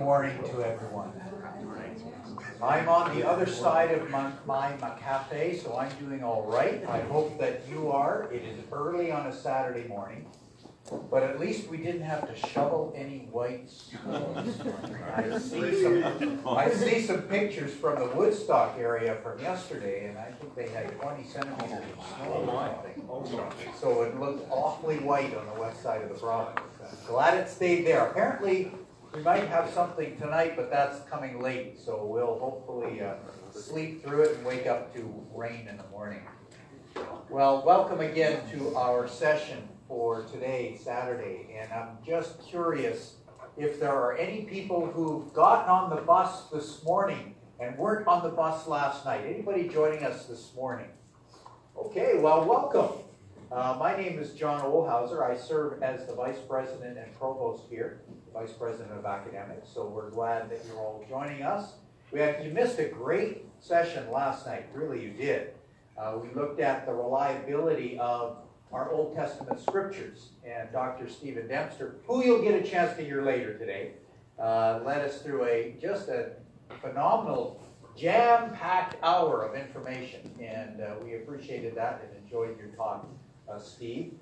Morning to everyone. I'm on the other side of my cafe, so I'm doing all right. I hope that you are. It is early on a Saturday morning, but at least we didn't have to shovel any white snow this morning. I see some pictures from the Woodstock area from yesterday, and I think they had 20 centimeters of snow or something. So it looked awfully white on the west side of the province. I'm glad it stayed there. Apparently, we might have something tonight, but that's coming late, so we'll hopefully sleep through it and wake up to rain in the morning. Well, welcome again to our session for today, Saturday, and I'm just curious if there are any people who've gotten on the bus this morning and weren't on the bus last night. Anybody joining us this morning? Okay, well, welcome. My name is John Olhauser. I serve as the Vice President and Provost here, Vice President of Academics, so we're glad that you're all joining us. You missed a great session last night, really you did. We looked at the reliability of our Old Testament scriptures, and Dr. Stephen Dempster, who you'll get a chance to hear later today, led us through just a phenomenal, jam-packed hour of information, and we appreciated that and enjoyed your talk, Steve.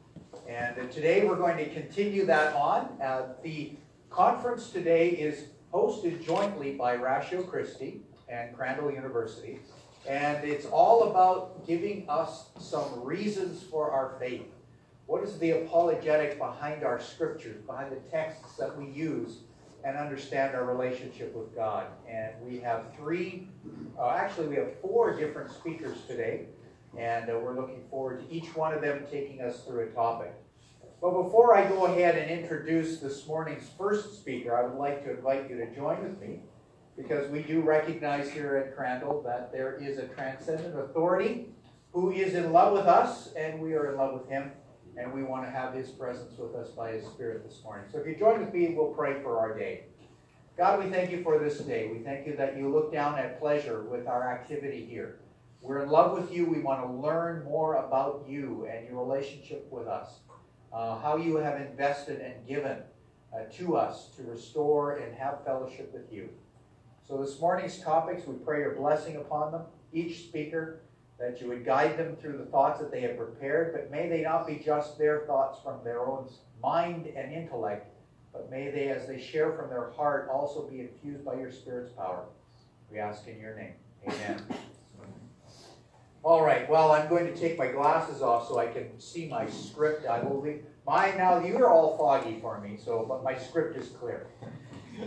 And today we're going to continue that on. The conference today is hosted jointly by Ratio Christi and Crandall University, and it's all about giving us some reasons for our faith. What is the apologetic behind our scriptures, behind the texts that we use and understand our relationship with God? And we have we have 4 different speakers today, and we're looking forward to each one of them taking us through a topic. But before I go ahead and introduce this morning's first speaker, I would like to invite you to join with me, because we do recognize here at Crandall that there is a transcendent authority who is in love with us, and we are in love with him, and we want to have his presence with us by his Spirit this morning. So if you join with me, we'll pray for our day. God, we thank you for this day. We thank you that you look down at pleasure with our activity here. We're in love with you. We want to learn more about you and your relationship with us, how you have invested and given to us to restore and have fellowship with you. So this morning's topics, we pray your blessing upon them, each speaker, that you would guide them through the thoughts that they have prepared, but may they not be just their thoughts from their own mind and intellect, but may they, as they share from their heart, also be infused by your Spirit's power. We ask in your name. Amen. All right, well, I'm going to take my glasses off so I can see my script. I will read mine now. You're all foggy for me, but my script is clear.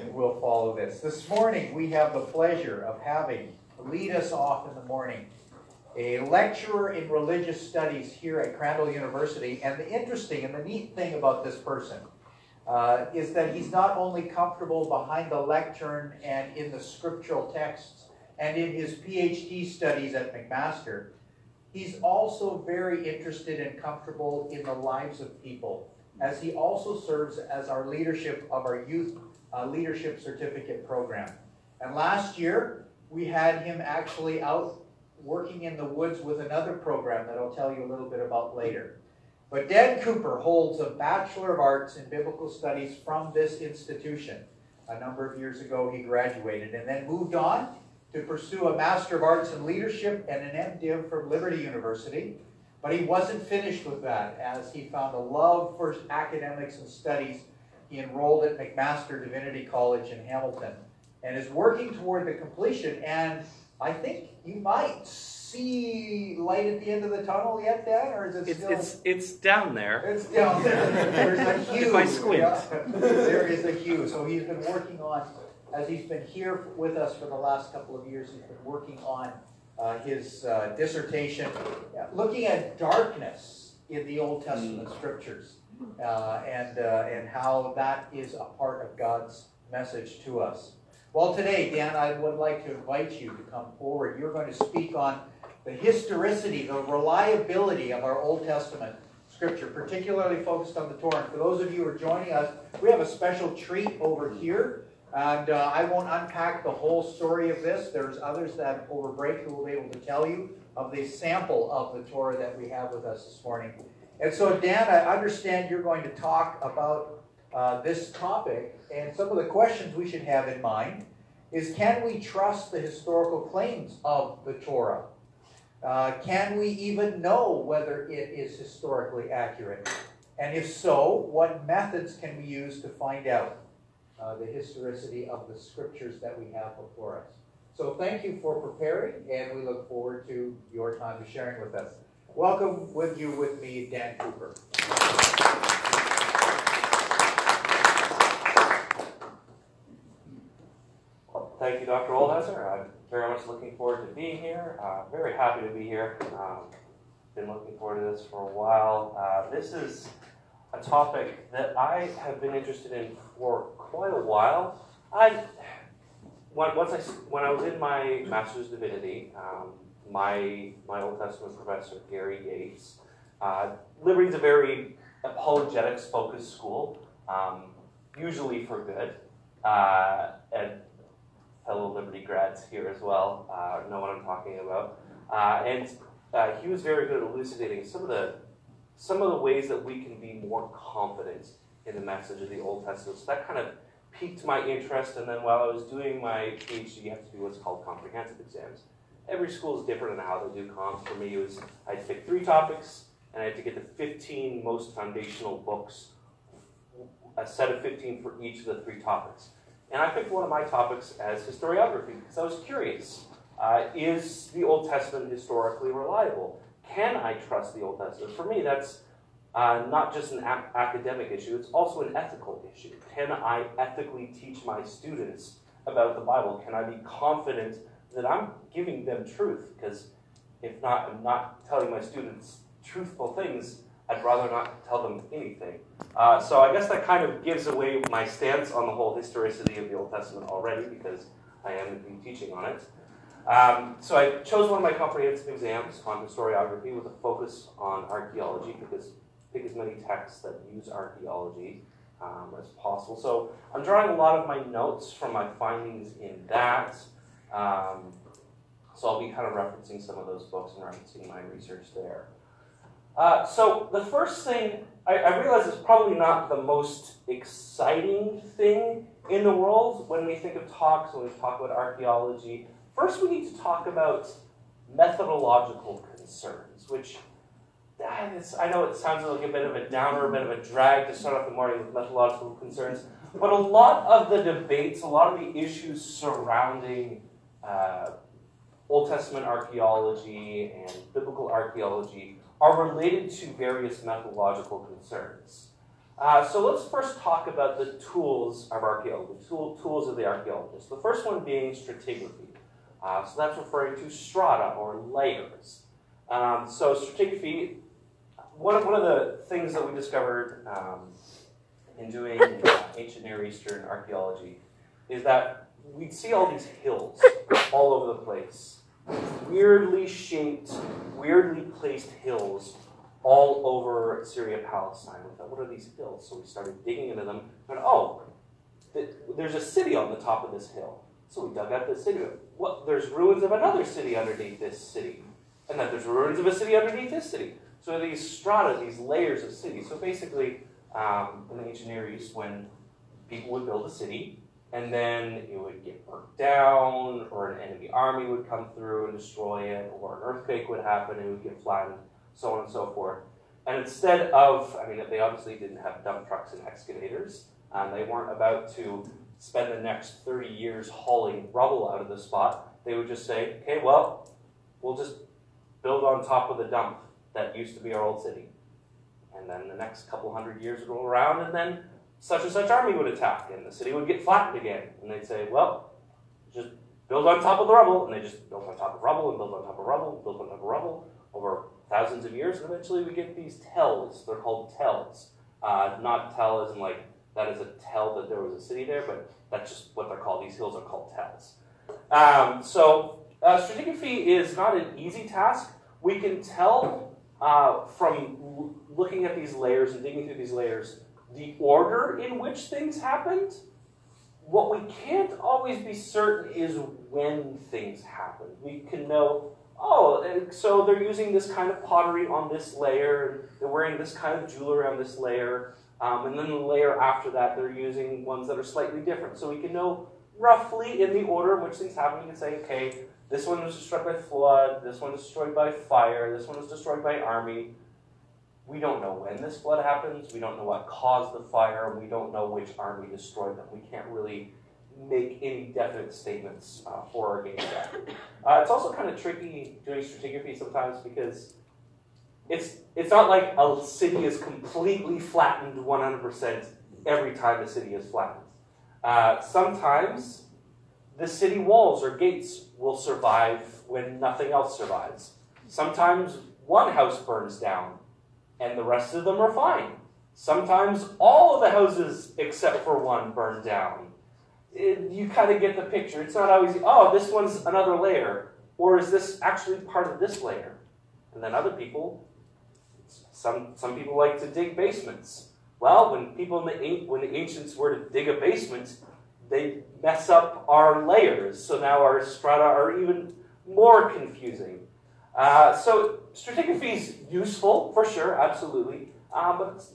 We'll follow this. This morning, we have the pleasure of having, lead us off in the morning, a lecturer in religious studies here at Crandall University. And the interesting and the neat thing about this person is that he's not only comfortable behind the lectern and in the scriptural texts and in his PhD studies at McMaster, he's also very interested and comfortable in the lives of people, as he also serves as our leadership of our youth leadership certificate program. And last year, we had him actually out working in the woods with another program that I'll tell you a little bit about later. But Dan Cooper holds a Bachelor of Arts in Biblical Studies from this institution. A number of years ago, he graduated and then moved on to pursue a Master of Arts in Leadership and an MDiv from Liberty University. But he wasn't finished with that, as he found a love for academics and studies. He enrolled at McMaster Divinity College in Hamilton and is working toward the completion. And I think you might see light at the end of the tunnel yet, Dan, or is it still? It's down there. It's down there. There's a hue. If I squint. Yeah. There is a hue. So he's been working on, as he's been here with us for the last couple of years, he's been working on his dissertation, looking at darkness in the Old Testament scriptures. And how that is a part of God's message to us. Well, today, Dan, I would like to invite you to come forward. You're going to speak on the historicity, the reliability of our Old Testament scripture, particularly focused on the Torah. And for those of you who are joining us, we have a special treat over here. And I won't unpack the whole story of this. There's others that over break who will be able to tell you of the sample of the Torah that we have with us this morning. And so, Dan, I understand you're going to talk about this topic, And some of the questions we should have in mind is, can we trust the historical claims of the Torah? Can we even know whether it is historically accurate? And if so, what methods can we use to find out the historicity of the scriptures that we have before us? So thank you for preparing, and we look forward to your time of sharing with us. Welcome with me, Dan Cooper. Well, thank you, Dr. Oldhauser. I'm very much looking forward to being here. Very happy to be here. Been looking forward to this for a while. This is a topic that I have been interested in for quite a while. When I was in my Master's of Divinity, my Old Testament professor, Gary Yates, Liberty's a very apologetics-focused school, usually for good, and fellow Liberty grads here as well know what I'm talking about. And he was very good at elucidating some of the ways that we can be more confident in the message of the Old Testament. So that kind of piqued my interest, and then while I was doing my PhD, you have to do what's called comprehensive exams. Every school is different in how they do comps. For me, it was I had to pick 3 topics, and I had to get the 15 most foundational books, a set of 15 for each of the 3 topics. And I picked one of my topics as historiography because I was curious. Is the Old Testament historically reliable? Can I trust the Old Testament? For me, that's not just an academic issue, it's also an ethical issue. Can I ethically teach my students about the Bible? Can I be confident that I'm giving them truth? Because if not, I'm not telling my students truthful things. I'd rather not tell them anything. So I guess that kind of gives away my stance on the whole historicity of the Old Testament already, because I am teaching on it. So I chose one of my comprehensive exams on historiography with a focus on archaeology, because pick as many texts that use archaeology as possible. So I'm drawing a lot of my notes from my findings in that. So I'll be kind of referencing some of those books and referencing my research there. So the first thing, I realize is probably not the most exciting thing in the world when we think of talks, when we talk about archaeology. First, we need to talk about methodological concerns, which I know it sounds like a bit of a downer, a bit of a drag to start off the morning with methodological concerns, but a lot of the debates, a lot of the issues surrounding Old Testament archaeology and biblical archaeology are related to various methodological concerns. So let's first talk about the tools of archaeology, tools of the archaeologist. The first one being stratigraphy. So that's referring to strata or layers. So stratigraphy, one of the things that we discovered in doing ancient Near Eastern archaeology is that we'd see all these hills all over the place. Weirdly shaped, weirdly placed hills all over Syria, Palestine. We thought, what are these hills? So we started digging into them, and there's a city on the top of this hill. So we dug out the city. Well, there's ruins of another city underneath this city. And then there's ruins of a city underneath this city. So these strata, these layers of cities. So basically, in the ancient Near East, when people would build a city, and then it would get burnt down, or an enemy army would come through and destroy it, or an earthquake would happen and it would get flattened, so on and so forth. And instead of, they obviously didn't have dump trucks and excavators, and they weren't about to spend the next 30 years hauling rubble out of the spot. They would just say, okay, well, we'll just build on top of the dump that used to be our old city. And then the next couple hundred years would roll around, and then such and such army would attack, and the city would get flattened again. And they'd say, well, just build on top of the rubble. And they just built on top of rubble, and built on top of rubble, and built on top of rubble over thousands of years. And eventually we get these tells. They're called tells. Not tell as in like, that is a tell that there was a city there, but that's just what they're called. These hills are called tells. Stratigraphy is not an easy task. We can tell from looking at these layers and digging through these layers the order in which things happened. What we can't always be certain is when things happened. We can know, so they're using this kind of pottery on this layer, and they're wearing this kind of jewelry on this layer. And then the layer after that, they're using ones that are slightly different. So we can know roughly in the order in which things happen. We can say, okay, this one was destroyed by flood, this one was destroyed by fire, this one was destroyed by army. We don't know when this flood happens, we don't know what caused the fire, and we don't know which army destroyed them. We can't really make any definite statements for or against that. It's also kind of tricky doing stratigraphy sometimes because it's not like a city is completely flattened 100% every time the city is flattened. Sometimes the city walls or gates will survive when nothing else survives. Sometimes one house burns down and the rest of them are fine. Sometimes all of the houses except for one burn down. You kind of get the picture. It's not always, oh, this one's another layer, or is this actually part of this layer? And then other people, some people like to dig basements. Well, when the ancients were to dig a basement, they mess up our layers, so now our strata are even more confusing. So stratigraphy is useful, for sure, absolutely, but it's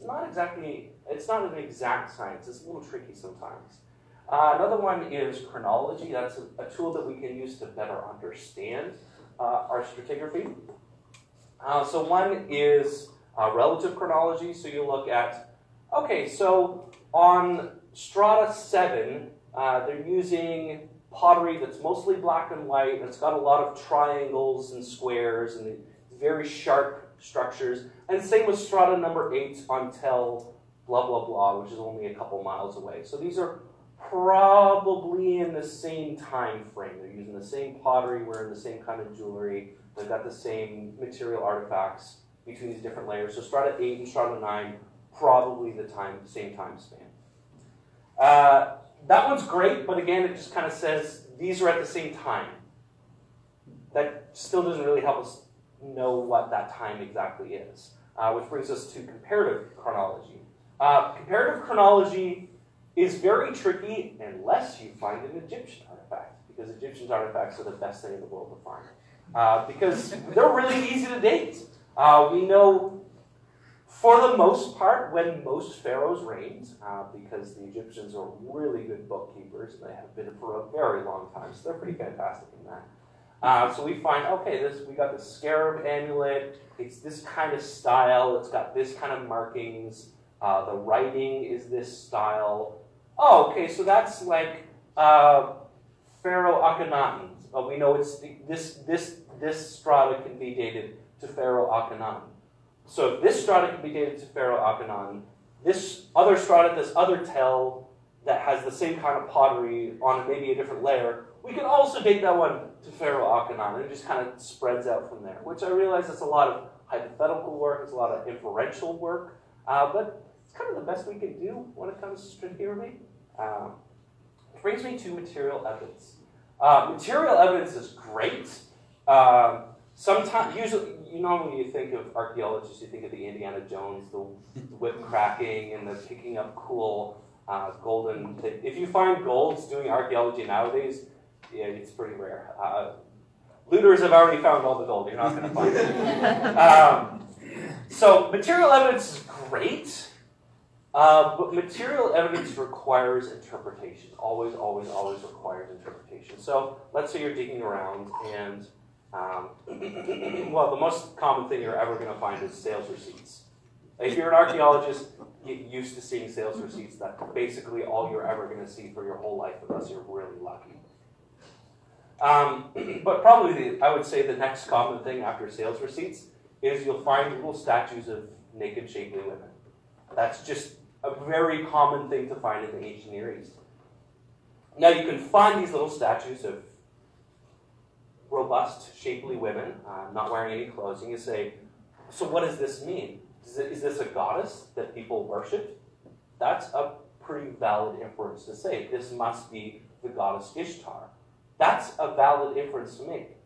not an exact science. It's a little tricky sometimes. Another one is chronology. That's a tool that we can use to better understand our stratigraphy. So one is relative chronology. So you look at, okay, so on strata 7, they're using pottery that's mostly black and white, and it's got a lot of triangles and squares and very sharp structures. And same with strata number 8 on Tel blah, blah, blah, which is only a couple miles away. So these are probably in the same time frame. They're using the same pottery, wearing the same kind of jewelry. They've got the same material artifacts between these different layers. So strata 8 and strata 9, probably the same time span. That one's great, but again, it just kind of says these are at the same time. That still doesn't really help us know what that time exactly is, which brings us to comparative chronology. Comparative chronology is very tricky unless you find an Egyptian artifact, because Egyptian artifacts are the best thing in the world to find, because they're really easy to date. We know, for the most part, when most pharaohs reigned, because the Egyptians are really good bookkeepers, and they have been for a very long time, so they're pretty fantastic in that. So we find, okay, we got the scarab amulet, it's this kind of style, it's got this kind of markings, the writing is this style. Oh, okay, so that's like Pharaoh Akhenaten. We know it's this strata can be dated to Pharaoh Akhenaten. So if this strata can be dated to Pharaoh Akhenaten, this other strata, this other Tel that has the same kind of pottery on maybe a different layer, we can also date that one to Pharaoh Akhenaten. It just kind of spreads out from there, which I realize is a lot of hypothetical work, it's a lot of inferential work, but it's kind of the best we can do when it comes to stratigraphy. It brings me to material evidence. Material evidence is great. Sometimes, usually, when you think of archaeologists, you think of the Indiana Jones, the whip cracking, and the picking up cool golden. If you find golds doing archaeology nowadays, yeah, it's pretty rare. Looters have already found all the gold. You're not going to find it. So material evidence is great. But material evidence requires interpretation. Always, always, always requires interpretation. So let's say you're digging around and, well, the most common thing you're ever going to find is sales receipts. If you're an archaeologist, get used to seeing sales receipts. That's basically all you're ever going to see for your whole life unless you're really lucky. But probably, I would say the next common thing after sales receipts is you'll find little statues of naked, shapely women. That's just a very common thing to find in the ancient Near East. Now you can find these little statues of robust, shapely women, not wearing any clothes, and you say, so what does this mean? Is this a goddess that people worship? That's a pretty valid inference to say. This must be the goddess Ishtar. That's a valid inference to make.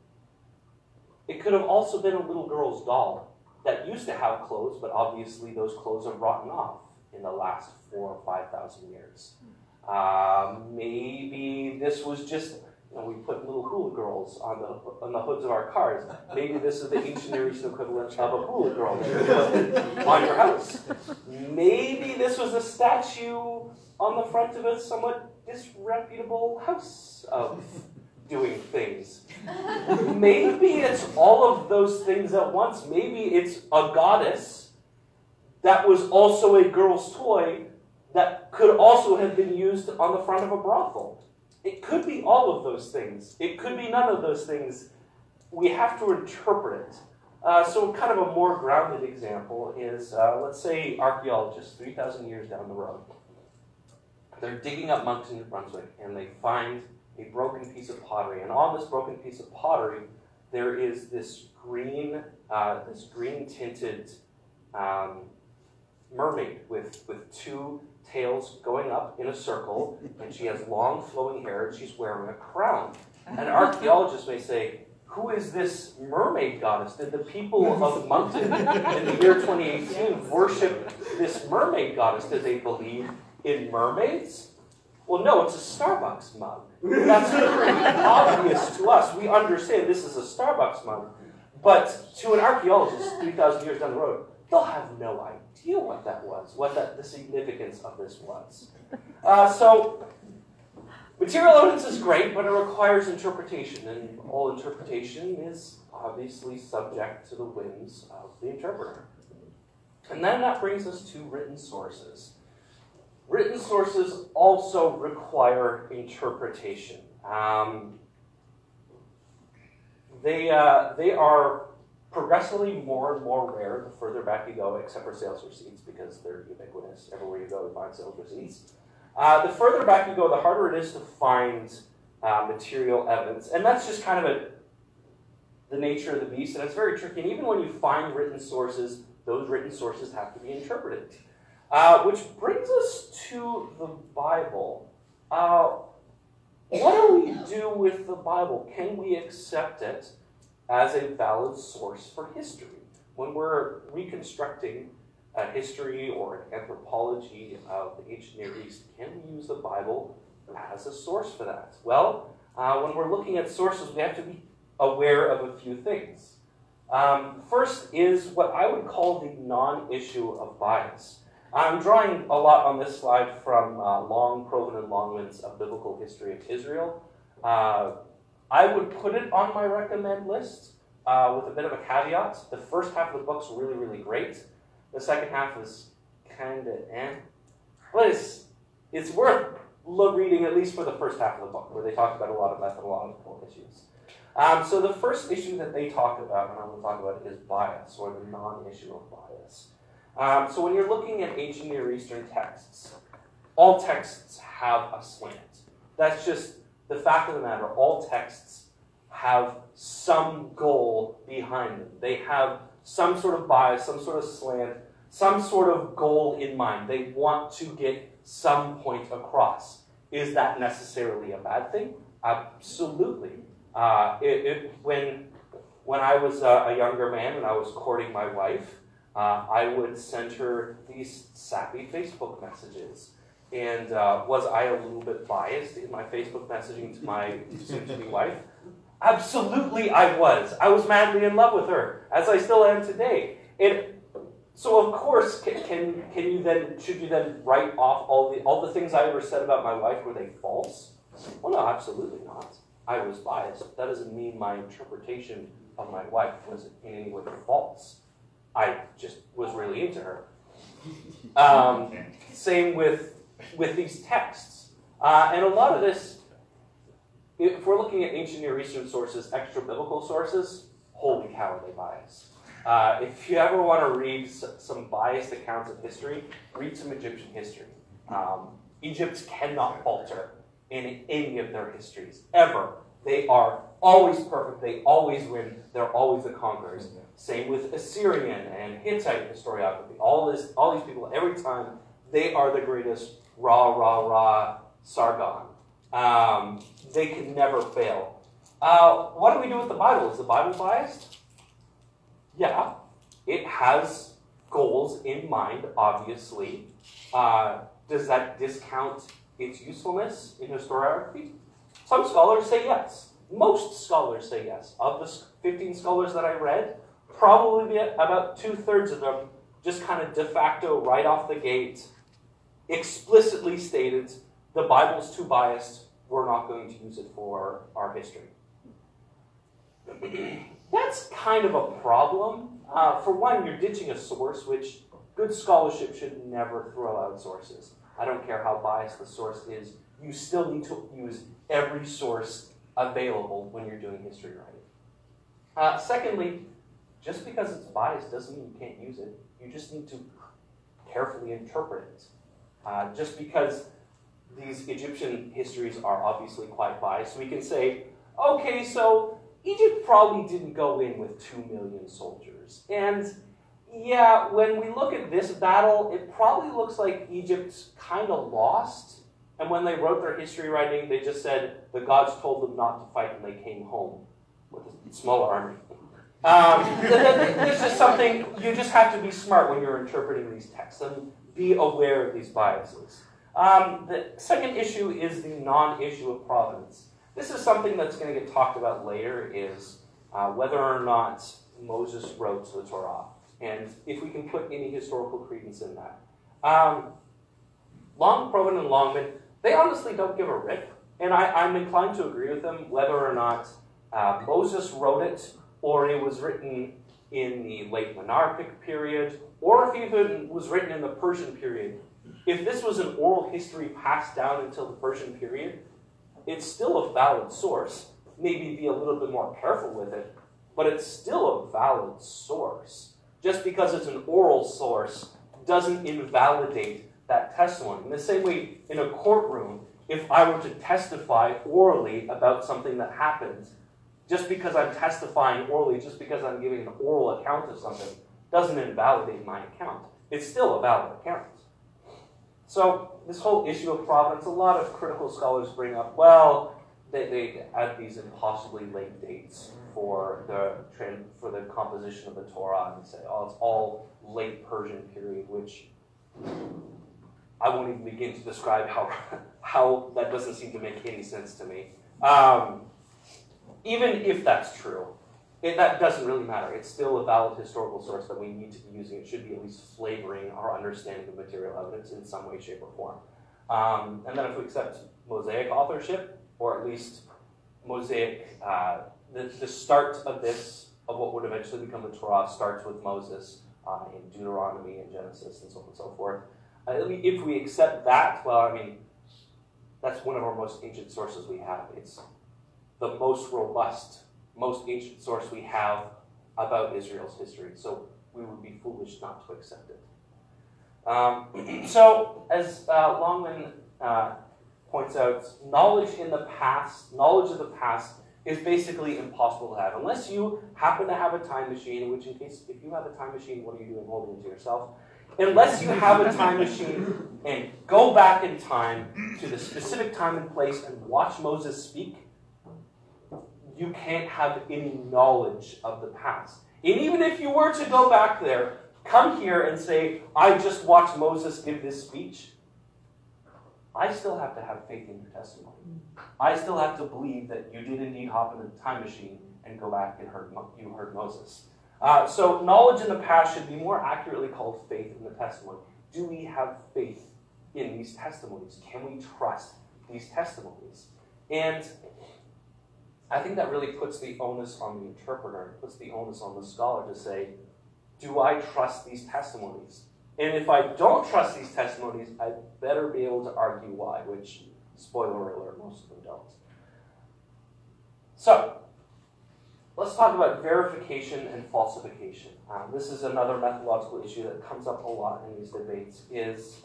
It could have also been a little girl's doll that used to have clothes, but obviously those clothes have rotten off in the last 4,000 or 5,000 years. Maybe this was just, we put little hula girls on the hoods of our cars. Maybe this is the ancient Near Eastern equivalent of a hula girl on your house. Maybe this was a statue on the front of a somewhat disreputable house of doing things. Maybe it's all of those things at once. Maybe it's a goddess that was also a girl's toy that could also have been used on the front of a brothel. It could be all of those things. It could be none of those things. We have to interpret it. So kind of a more grounded example is, let's say archaeologists 3,000 years down the road. They're digging up monks in New Brunswick, and they find a broken piece of pottery. And on this broken piece of pottery, there is this green-tinted mermaid with two tails going up in a circle, and she has long flowing hair, and she's wearing a crown. And archaeologists may say, who is this mermaid goddess? Did the people of Moncton in the year 2018 worship this mermaid goddess? Did they believe in mermaids? Well, no, it's a Starbucks mug. That's pretty obvious to us. We understand this is a Starbucks mug. But to an archaeologist 3,000 years down the road, they'll have no idea what that was, the significance of this was. So material evidence is great, but it requires interpretation, and all interpretation is obviously subject to the whims of the interpreter. And then that brings us to written sources. Written sources also require interpretation. They are progressively more and more rare the further back you go, except for sales receipts, because they're ubiquitous. Everywhere you go, you find sales receipts. The further back you go, the harder it is to find material evidence. And that's just kind of the nature of the beast, and it's very tricky. And even when you find written sources, those written sources have to be interpreted. Which brings us to the Bible. What do we do with the Bible? Can we accept it as a valid source for history? When we're reconstructing a history or an anthropology of the ancient Near East, can we use the Bible as a source for that? Well, when we're looking at sources, we have to be aware of a few things. First is what I would call the non-issue of bias. I'm drawing a lot on this slide from Long, Proven, and Longman's A Biblical History of Israel. I would put it on my recommend list with a bit of a caveat. The first half of the book's really, really great. The second half is kind of But it's worth reading, at least for the first half of the book, where they talk about a lot of methodological issues. So the first issue that they talk about, and I'm going to talk about, is bias, or the non-issue of bias. So when you're looking at ancient Near Eastern texts, all texts have a slant. That's just the fact of the matter. All texts have some goal behind them. They have some sort of bias, some sort of slant, some sort of goal in mind. They want to get some point across. Is that necessarily a bad thing? Absolutely. When I was a younger man and I was courting my wife, I would send her these sappy Facebook messages. And was I a little bit biased in my Facebook messaging to my soon-to-be wife? Absolutely I was. I was madly in love with her, as I still am today. So of course, should you then write off all the things I ever said about my wife? Were they false? Well, no, absolutely not. I was biased. That doesn't mean my interpretation of my wife was in any way false. I just was really into her. Same with these texts. And a lot of this, if we're looking at ancient Near Eastern sources, extra-biblical sources, holy cow, are they biased. If you ever want to read some biased accounts of history, read some Egyptian history. Egypt cannot falter in any of their histories, ever. They are always perfect. They always win. They're always the conquerors. Same with Assyrian and Hittite historiography. All these people, every time, they are the greatest rah, Sargon. They can never fail. What do we do with the Bible? Is the Bible biased? Yeah. It has goals in mind, obviously. Does that discount its usefulness in historiography? Some scholars say yes. Most scholars say yes. Of the 15 scholars that I read, probably about 2/3 of them just kind of de facto, right off the gate, explicitly stated the Bible's too biased, we're not going to use it for our history. That's kind of a problem. For one, you're ditching a source, which good scholarship should never throw out sources. I don't care how biased the source is, you still need to use every source available when you're doing history writing. Secondly, just because it's biased doesn't mean you can't use it. You just need to carefully interpret it. Just because these Egyptian histories are obviously quite biased, we can say, okay, so Egypt probably didn't go in with 2 million soldiers. And yeah, when we look at this battle, it probably looks like Egypt kind of lost. And when they wrote their history writing, they just said the gods told them not to fight and they came home with a small army. It's just something, you just have to be smart when you're interpreting these texts and be aware of these biases. The second issue is the non-issue of provenance. This is something that's going to get talked about later, is whether or not Moses wrote the Torah, and if we can put any historical credence in that. Longproven and Longman, they honestly don't give a rip, and I'm inclined to agree with them whether or not Moses wrote it, or it was written in the late monarchic period, or if it even was written in the Persian period. If this was an oral history passed down until the Persian period, it's still a valid source. Maybe be a little bit more careful with it, but it's still a valid source. Just because it's an oral source doesn't invalidate that testimony. In the same way, in a courtroom, if I were to testify orally about something that happened, just because I'm testifying orally, just because I'm giving an oral account of something, doesn't invalidate my account. It's still a valid account. So this whole issue of provenance, a lot of critical scholars bring up, well, they add these impossibly late dates for the composition of the Torah, and say, oh, it's all late Persian period, which I won't even begin to describe how that doesn't seem to make any sense to me. Even if that's true, that doesn't really matter. It's still a valid historical source that we need to be using. It should be at least flavoring our understanding of material evidence in some way, shape, or form. And then if we accept Mosaic authorship, or at least Mosaic, the start of what would eventually become the Torah starts with Moses in Deuteronomy and Genesis and so on and so forth. If we accept that, well, I mean, that's one of our most ancient sources we have. It's the most robust, most ancient source we have about Israel's history. So we would be foolish not to accept it. So, as Longman points out, knowledge of the past is basically impossible to have. Unless you happen to have a time machine, which in case, if you have a time machine, what are you doing holding it to yourself? Unless you have a time machine and go back in time to the specific time and place and watch Moses speak, you can't have any knowledge of the past. And even if you were to go back there, come here and say, I just watched Moses give this speech, I still have to have faith in your testimony. I still have to believe that you did indeed hop in the time machine and go back and you heard Moses. So knowledge in the past should be more accurately called faith in the testimony. Do we have faith in these testimonies? Can we trust these testimonies? And I think that really puts the onus on the interpreter, puts the onus on the scholar to say, do I trust these testimonies? And if I don't trust these testimonies, I better be able to argue why, which, spoiler alert, most of them don't. So, let's talk about verification and falsification. This is another methodological issue that comes up a lot in these debates, is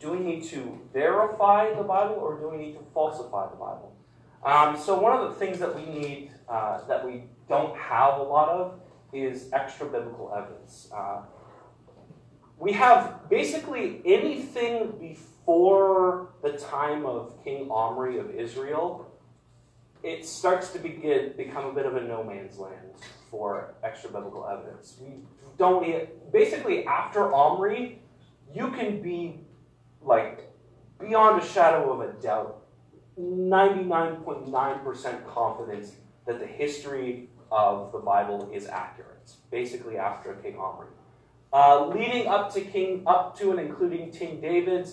do we need to verify the Bible or do we need to falsify the Bible? So one of the things that we need, that we don't have a lot of, is extra biblical evidence. We have basically anything before the time of King Omri of Israel. It starts to become a bit of a no man's land for extra biblical evidence. We don't basically after Omri, you can be like beyond a shadow of a doubt 99.9% confident that the history of the Bible is accurate, basically after King Omri. Leading up to and including King David,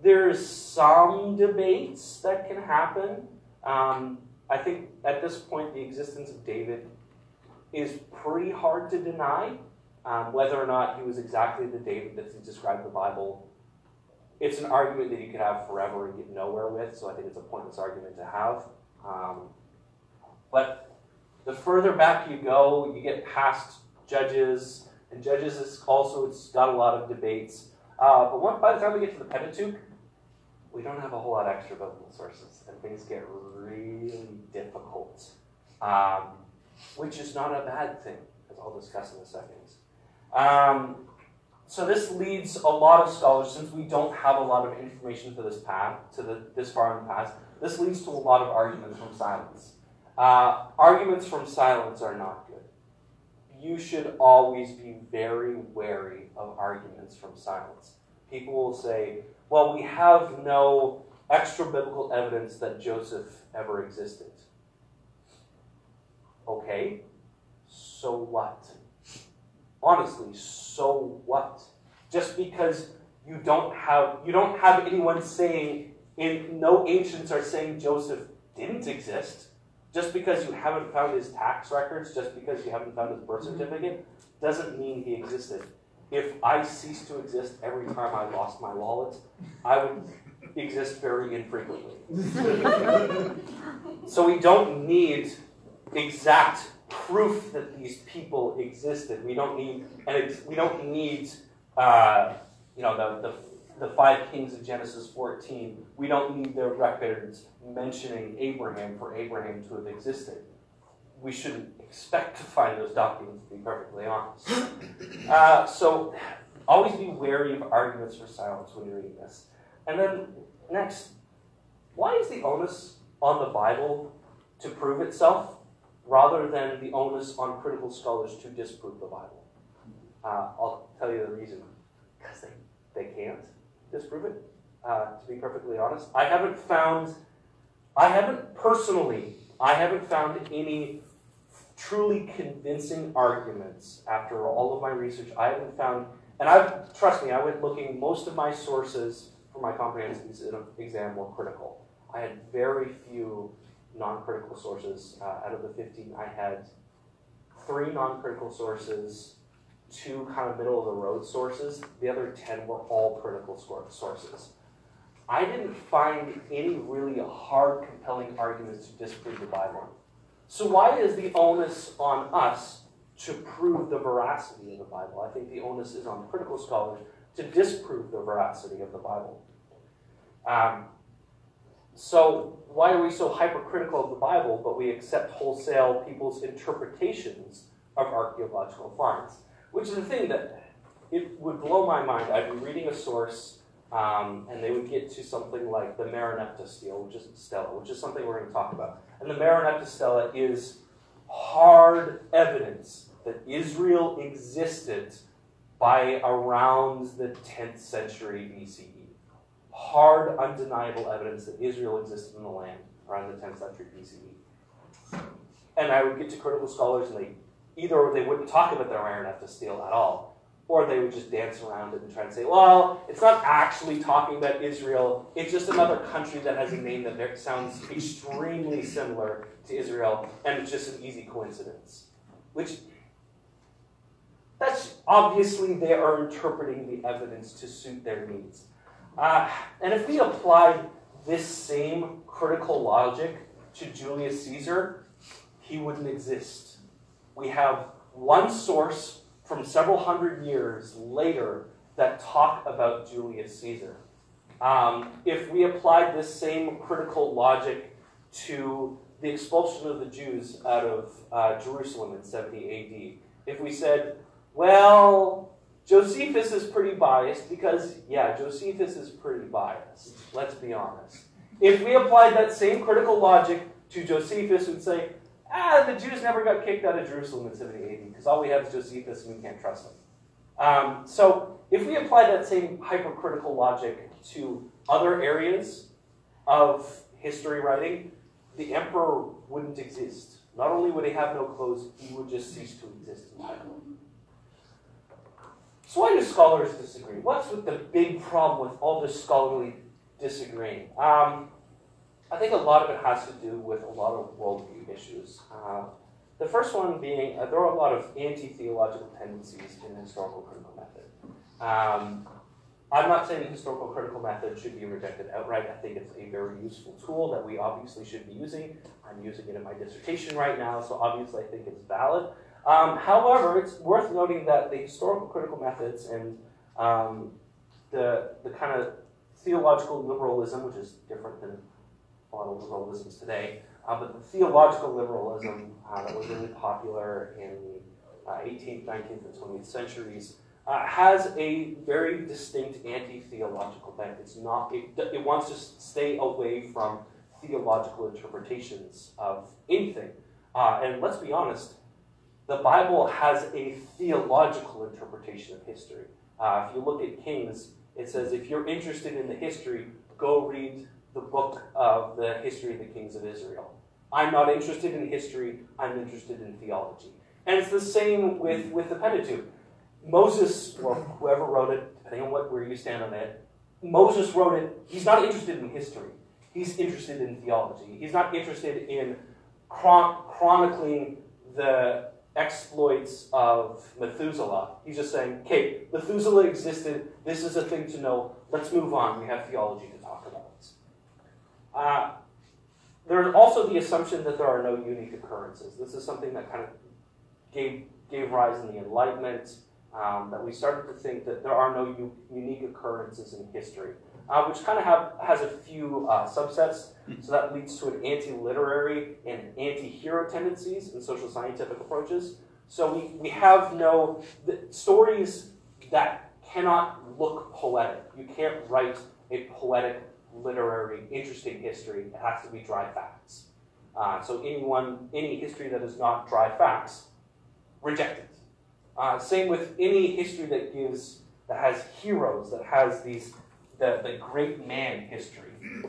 there's some debates that can happen. I think at this point the existence of David is pretty hard to deny. Whether or not he was exactly the David that's described in the Bible, it's an argument that you could have forever and get nowhere with, so I think it's a pointless argument to have. But the further back you go, you get past Judges, and Judges is also, it's got a lot of debates. But by the time we get to the Pentateuch, we don't have a whole lot of extra biblical sources, and things get really difficult, which is not a bad thing, as I'll discuss in a second. So this leads a lot of scholars, since we don't have a lot of information for this this far in the past, this leads to a lot of arguments from silence. Arguments from silence are not good. You should always be very wary of arguments from silence. People will say, well, we have no extra biblical evidence that Joseph ever existed. Okay, so what? Honestly, so what? Just because you don't have anyone saying, no ancients are saying Joseph didn't exist, just because you haven't found his tax records, just because you haven't found his birth certificate, doesn't mean he existed. If I ceased to exist every time I lost my wallet, I would exist very infrequently. So we don't need exact proof that these people existed. We don't need, the 5 kings of Genesis 14. We don't need their records mentioning Abraham for Abraham to have existed. We shouldn't expect to find those documents, to be perfectly honest. So always be wary of arguments for silence when you're reading this. And then next, why is the onus on the Bible to prove itself rather than the onus on critical scholars to disprove the Bible? I'll tell you the reason. Because they can't disprove it, to be perfectly honest. I haven't found any truly convincing arguments after all of my research. I haven't found, and trust me, I went looking, most of my sources for my comprehensive exam were critical. I had very few non-critical sources. Out of the 15, I had 3 non-critical sources, 2 kind of middle-of-the-road sources. The other 10 were all critical sources. I didn't find any really hard, compelling arguments to disprove the Bible. So why is the onus on us to prove the veracity of the Bible? I think the onus is on critical scholars to disprove the veracity of the Bible. So why are we so hypercritical of the Bible, but we accept wholesale people's interpretations of archaeological finds? Which is the thing that it would blow my mind. I'd be reading a source, and they would get to something like the Maranatha stele, which is something we're going to talk about. And the Maranatha stele is hard evidence that Israel existed by around the 10th century BCE. Hard, undeniable evidence that Israel existed in the land around the 10th century BCE. And I would get to critical scholars, and either they wouldn't talk about the Maranatha stele at all, or they would just dance around it and try and say, well, it's not actually talking about Israel, it's just another country that has a name that sounds extremely similar to Israel, and it's just an easy coincidence. Which, that's obviously they are interpreting the evidence to suit their needs. And if we applied this same critical logic to Julius Caesar, he wouldn't exist. We have one source from several hundred years later that talk about Julius Caesar. If we applied this same critical logic to the expulsion of the Jews out of Jerusalem in 70 AD, if we said, well, Josephus is pretty biased because, yeah, Josephus is pretty biased. Let's be honest. If we applied that same critical logic to Josephus, we'd say, the Jews never got kicked out of Jerusalem in 70 AD because all we have is Josephus and we can't trust him. So if we apply that same hypercritical logic to other areas of history writing, the emperor wouldn't exist. Not only would he have no clothes, he would just cease to exist entirely. So why do scholars disagree? What's with the big problem with all this scholarly disagreeing? I think a lot of it has to do with a lot of worldview issues. The first one being there are a lot of anti-theological tendencies in the historical critical method. I'm not saying the historical critical method should be rejected outright. I think it's a very useful tool that we obviously should be using. I'm using it in my dissertation right now, so obviously I think it's valid. However, it's worth noting that the historical critical methods and the kind of theological liberalism, which is different than a lot of liberalisms today, but the theological liberalism that was really popular in the 18th, 19th, and 20th centuries has a very distinct anti-theological bent. It wants to stay away from theological interpretations of anything. And let's be honest, the Bible has a theological interpretation of history. If you look at Kings, it says if you're interested in the history, go read the book of the history of the kings of Israel. I'm not interested in history, I'm interested in theology. And it's the same with the Pentateuch. Moses, or whoever wrote it, depending on where you stand on it, Moses wrote it, he's not interested in history. He's interested in theology. He's not interested in chronicling the exploits of Methuselah. He's just saying, okay, Methuselah existed, this is a thing to know, let's move on, we have theology to talk about. There's also the assumption that there are no unique occurrences. This is something that kind of gave rise in the Enlightenment, that we started to think that there are no unique occurrences in history, which kind of has a few subsets. So that leads to an anti-literary and anti-hero tendencies in social scientific approaches. So we have no stories that cannot look poetic. You can't write a poetic, literary, interesting history. It has to be dry facts. So any history that is not dry facts, reject it. Same with any history that has heroes, that has the great man history.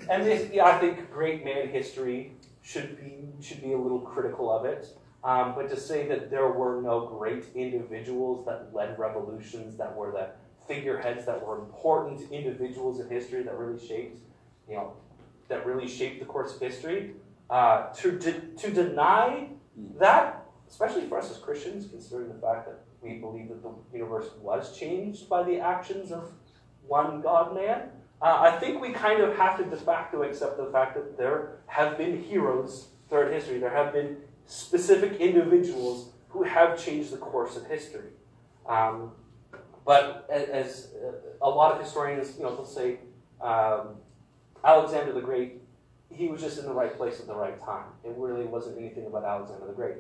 And I think great man history should be a little critical of it. But to say that there were no great individuals that led revolutions, that were the figureheads, that were important individuals in history that really shaped the course of history, to deny that, especially for us as Christians, considering the fact that we believe that the universe was changed by the actions of one God-man, I think we kind of have to de facto accept the fact that there have been heroes throughout history. There have been specific individuals who have changed the course of history. But as a lot of historians, they'll say, Alexander the Great, he was just in the right place at the right time. It really wasn't anything about Alexander the Great.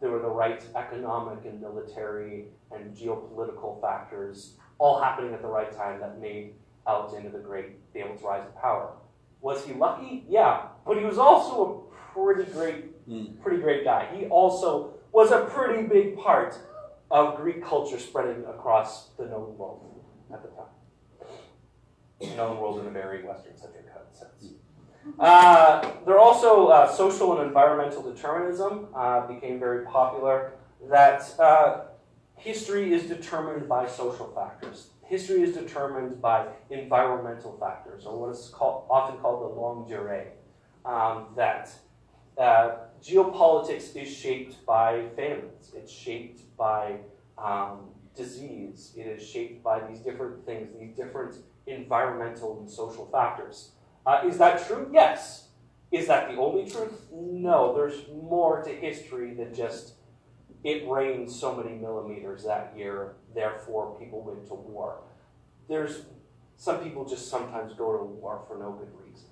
There were the right economic and military and geopolitical factors all happening at the right time that made Alexander the Great be able to rise to power. Was he lucky? Yeah, but he was also a pretty great guy. He also was a pretty big part of Greek culture spreading across the known world at the time. Known world in a very Western-centric sense. There are also social and environmental determinism became very popular, that history is determined by social factors. History is determined by environmental factors, or what is often called the longue durée. That geopolitics is shaped by famines. It's shaped by disease. It is shaped by these different things, these different environmental and social factors. Is that true? Yes. Is that the only truth? No. There's more to history than just it rained so many millimeters that year, therefore people went to war. Some people just sometimes go to war for no good reason.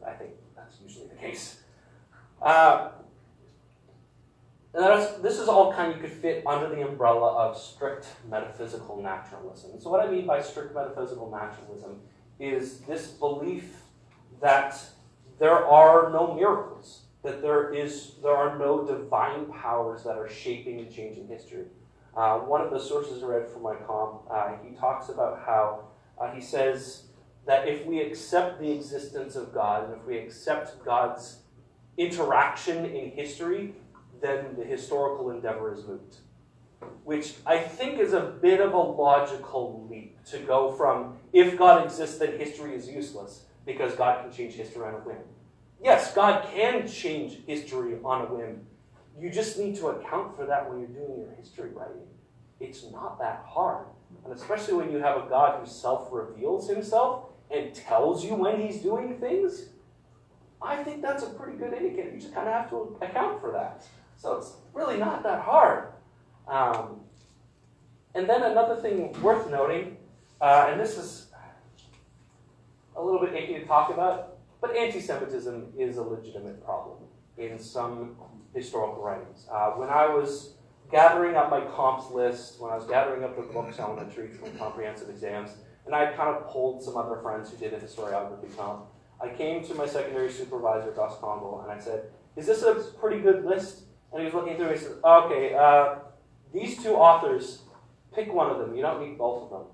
I think that's usually the case. This is all kind of, you could fit under the umbrella of strict metaphysical naturalism. So what I mean by strict metaphysical naturalism is this belief that there are no miracles, that there are no divine powers that are shaping and changing history. One of the sources I read from my he talks about how he says that if we accept the existence of God, and if we accept God's interaction in history, then the historical endeavor is moot. Which I think is a bit of a logical leap to go from, if God exists, then history is useless, because God can change history on a whim. Yes, God can change history on a whim. You just need to account for that when you're doing your history writing. It's not that hard. And especially when you have a God who self-reveals himself and tells you when he's doing things, I think that's a pretty good indicator. You just kind of have to account for that. So it's really not that hard. And then another thing worth noting, and this is a little bit icky to talk about, but anti-Semitism is a legitimate problem in some historical writings. When I was gathering up my comps list, when I was gathering up the books I wanted to read for comprehensive exams, and I kind of polled some other friends who did a historiography comp, I came to my secondary supervisor, Das Congo, and I said, is this a pretty good list? And he was looking through and he said, okay, these two authors, pick one of them. You don't need both of them.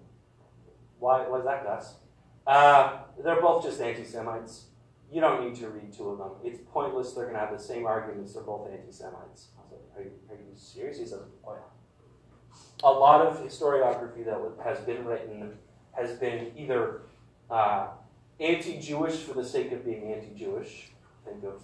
Why is that, Gus? They're both just anti-Semites. You don't need to read two of them. It's pointless. They're going to have the same arguments. They're both anti-Semites. I was like, are you serious? He said, oh yeah. A lot of historiography that has been written has been either anti-Jewish for the sake of being anti-Jewish. Think of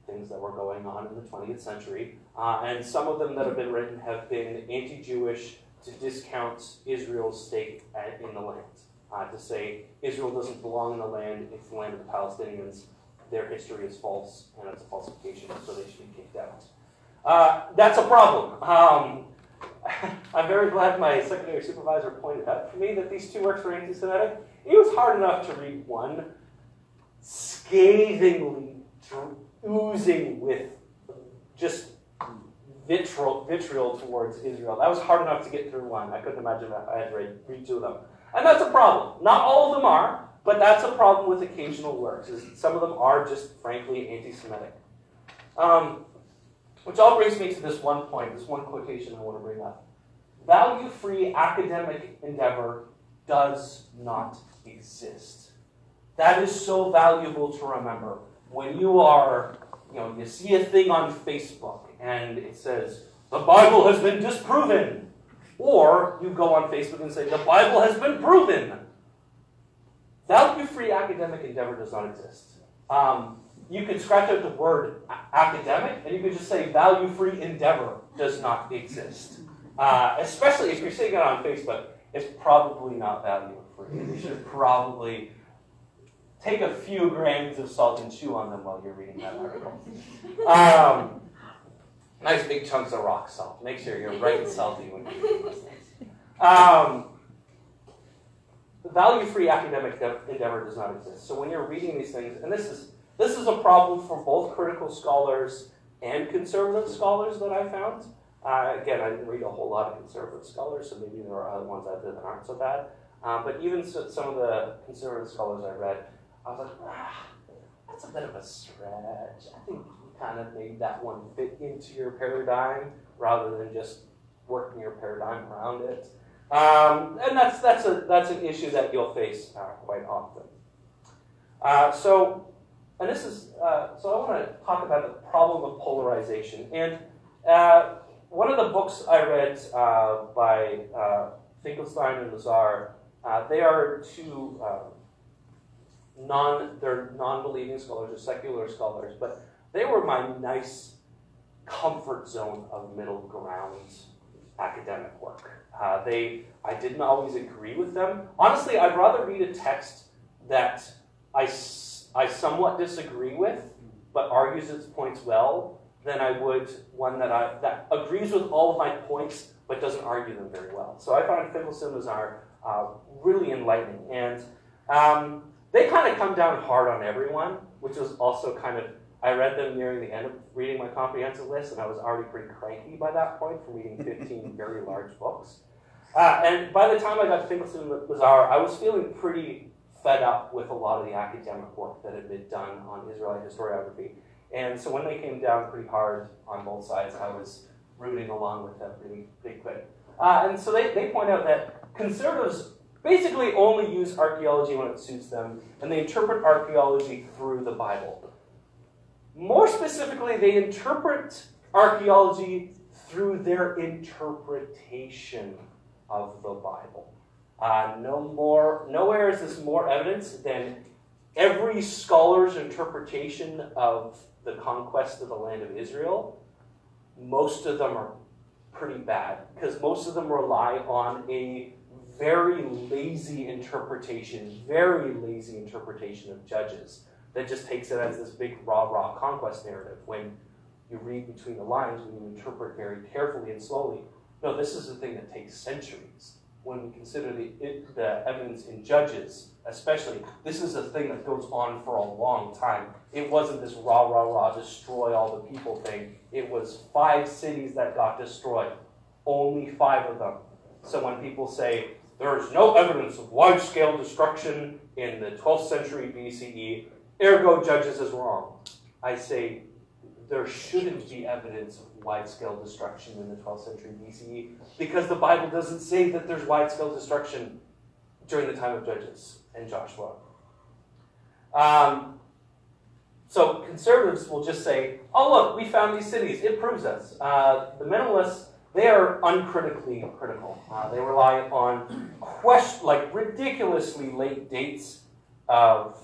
things that were going on in the 20th century. And some of them that have been written have been anti-Jewish to discount Israel's stake in the land. To say Israel doesn't belong in the land, it's the land of the Palestinians, their history is false, and it's a falsification, so they should be kicked out. That's a problem. I'm very glad my secondary supervisor pointed out to me that these two works were anti-Semitic. It was hard enough to read one scathingly oozing with just vitriol towards Israel. That was hard enough to get through one. I couldn't imagine if I had to read two of them. And that's a problem. Not all of them are, but that's a problem with occasional works. Is some of them are just, frankly, anti-Semitic. Which all brings me to this one point, this one quotation I want to bring up. Value-free academic endeavor does not exist. That is so valuable to remember. When you see a thing on Facebook and it says, the Bible has been disproven. Or you go on Facebook and say, the Bible has been proven. Value-free academic endeavor does not exist. You can scratch out the word academic, and you can just say value-free endeavor does not exist. Especially if you're saying it on Facebook, it's probably not value-free. You should probably take a few grains of salt and chew on them while you're reading that article. Nice big chunks of rock salt. Make sure you're right and salty when you're reading those things. Value-free academic endeavor does not exist. So when you're reading these things, and this is a problem for both critical scholars and conservative scholars that I found. Again, I didn't read a whole lot of conservative scholars, so maybe there are other ones out there that aren't so bad. But even some of the conservative scholars I read, I was like, that's a bit of a stretch. I think you kind of made that one fit into your paradigm rather than just working your paradigm around it. And that's an issue that you'll face quite often. So I want to talk about the problem of polarization. And one of the books I read by FinkelsteinAzhar, they are two they're non-believing scholars or secular scholars, but they were my nice comfort zone of middle ground academic work. I didn't always agree with them. Honestly, I'd rather read a text that I somewhat disagree with, but argues its points well, than I would one that agrees with all of my points, but doesn't argue them very well. So I find FinkelsteinAzhar really enlightening. And they kind of come down hard on everyone, which was also kind of, I read them nearing the end of reading my comprehensive list, and I was already pretty cranky by that point from reading 15 very large books. And by the time I got to FinkelsteinAzhar, I was feeling pretty fed up with a lot of the academic work that had been done on Israelite historiography. And so when they came down pretty hard on both sides, I was rooting along with them pretty quick. And so they point out that conservatives basically only use archaeology when it suits them, and they interpret archaeology through the Bible. More specifically, they interpret archaeology through their interpretation of the Bible. Nowhere is this more evidence than every scholar's interpretation of the conquest of the land of Israel. Most of them are pretty bad, because most of them rely on a very lazy interpretation of Judges that just takes it as this big rah-rah conquest narrative. When you read between the lines, when you interpret very carefully and slowly, no, this is a thing that takes centuries. When we consider the evidence in Judges, especially, this is a thing that goes on for a long time. It wasn't this rah, destroy all the people thing. It was 5 cities that got destroyed. Only 5 of them. So when people say, there is no evidence of wide-scale destruction in the 12th century BCE, ergo Judges is wrong. I say, there shouldn't be evidence of wide-scale destruction in the 12th century BCE, because the Bible doesn't say that there's wide-scale destruction during the time of Judges and Joshua. So conservatives will just say, oh look, we found these cities, it proves us. The minimalists, they are uncritically critical. They rely on ridiculously late dates of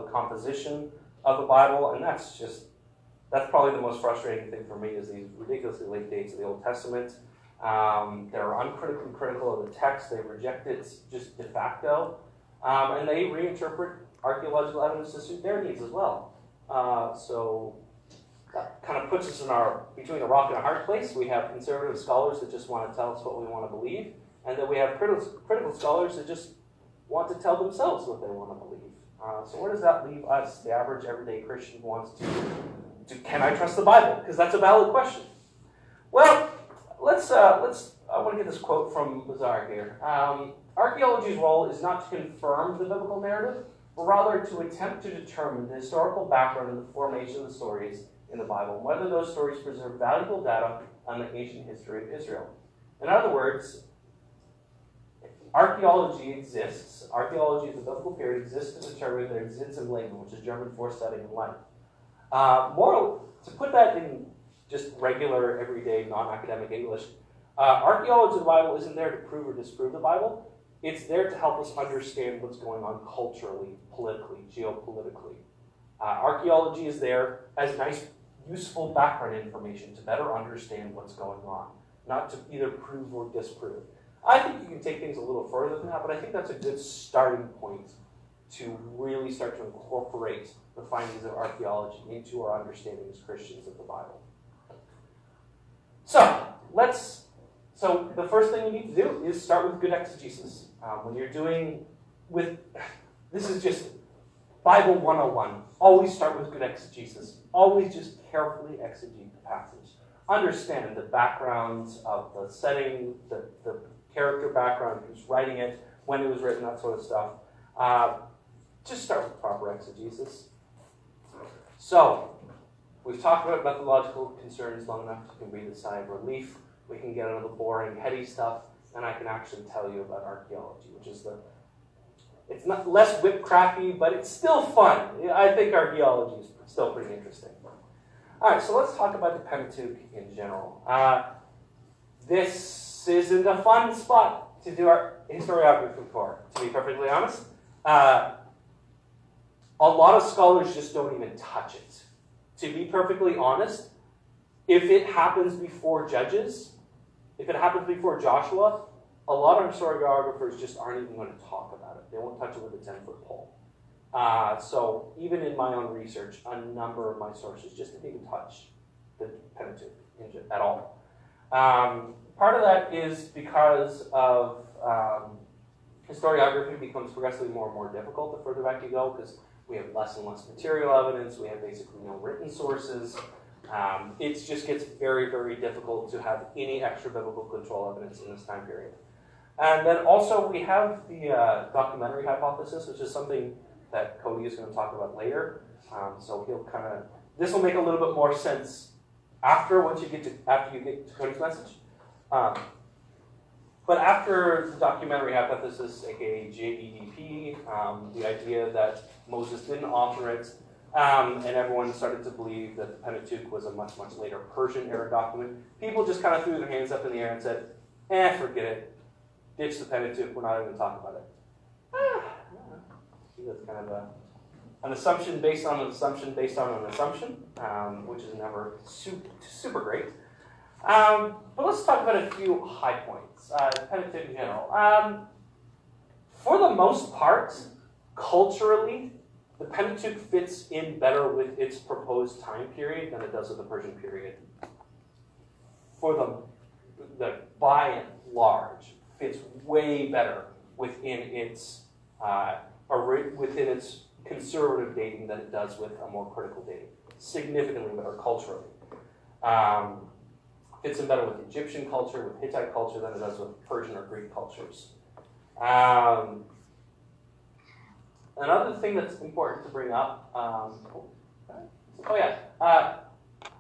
the composition of the Bible, and that's probably the most frustrating thing for me, is these ridiculously late dates of the Old Testament. They're uncritically critical of the text. They reject it just de facto, and they reinterpret archaeological evidence to suit their needs as well. So that kind of puts us between a rock and a hard place. We have conservative scholars that just want to tell us what we want to believe, and then we have critical scholars that just want to tell themselves what they want to believe. So where does that leave us, the average everyday Christian who wants to can I trust the Bible? Because that's a valid question. Well, I want to get this quote from Azhar here. Archaeology's role is not to confirm the biblical narrative, but rather to attempt to determine the historical background of the formation of the stories in the Bible, and whether those stories preserve valuable data on the ancient history of Israel. In other words, archaeology of the biblical period exists to determine their existence in Leben, which is German for studying life. To put that in just regular, everyday, non-academic English, archaeology of the Bible isn't there to prove or disprove the Bible. It's there to help us understand what's going on culturally, politically, geopolitically. Archaeology is there as nice, useful background information to better understand what's going on, not to either prove or disprove. I think you can take things a little further than that, but I think that's a good starting point to really start to incorporate the findings of archaeology into our understanding as Christians of the Bible. So the first thing you need to do is start with good exegesis. When you're doing this is just Bible 101. Always start with good exegesis. Always just carefully exegete the passage. Understand the backgrounds of the setting, the character background, who's writing it, when it was written, that sort of stuff. Just start with proper exegesis. So, we've talked about methodological concerns long enough. You can breathe a sigh of relief. We can get out of the boring, heady stuff, and I can actually tell you about archaeology, which is it's not less whip-cracky, but it's still fun. I think archaeology is still pretty interesting. All right, so let's talk about the Pentateuch in general. This isn't a fun spot to do our historiography for, to be perfectly honest. A lot of scholars just don't even touch it. To be perfectly honest, if it happens before Judges, if it happens before Joshua, a lot of historiographers just aren't even going to talk about it. They won't touch it with a 10-foot pole. So even in my own research, a number of my sources just didn't even touch the Pentateuch at all. Part of that is because of historiography becomes progressively more and more difficult the further back you go, because we have less and less material evidence. We have basically no written sources. It just gets very, very difficult to have any extra biblical control evidence in this time period. And then also we have the documentary hypothesis, which is something that Cody is going to talk about later. So he'll this will make a little bit more sense after you get to Cody's message. But after the documentary hypothesis, aka JEDP, the idea that Moses didn't author it, and everyone started to believe that the Pentateuch was a much, much later Persian-era document, people just kind of threw their hands up in the air and said, forget it. Ditch the Pentateuch, we're not even going to talk about it. That's kind of an assumption based on an assumption based on an assumption, which is never super great. But let's talk about a few high points, the Pentateuch in general. For the most part, culturally, the Pentateuch fits in better with its proposed time period than it does with the Persian period. For the by and large, fits way better within its conservative dating than it does with a more critical dating. Significantly better culturally. Fits in better with Egyptian culture, with Hittite culture, than it does with Persian or Greek cultures. Another thing that's important to bring up,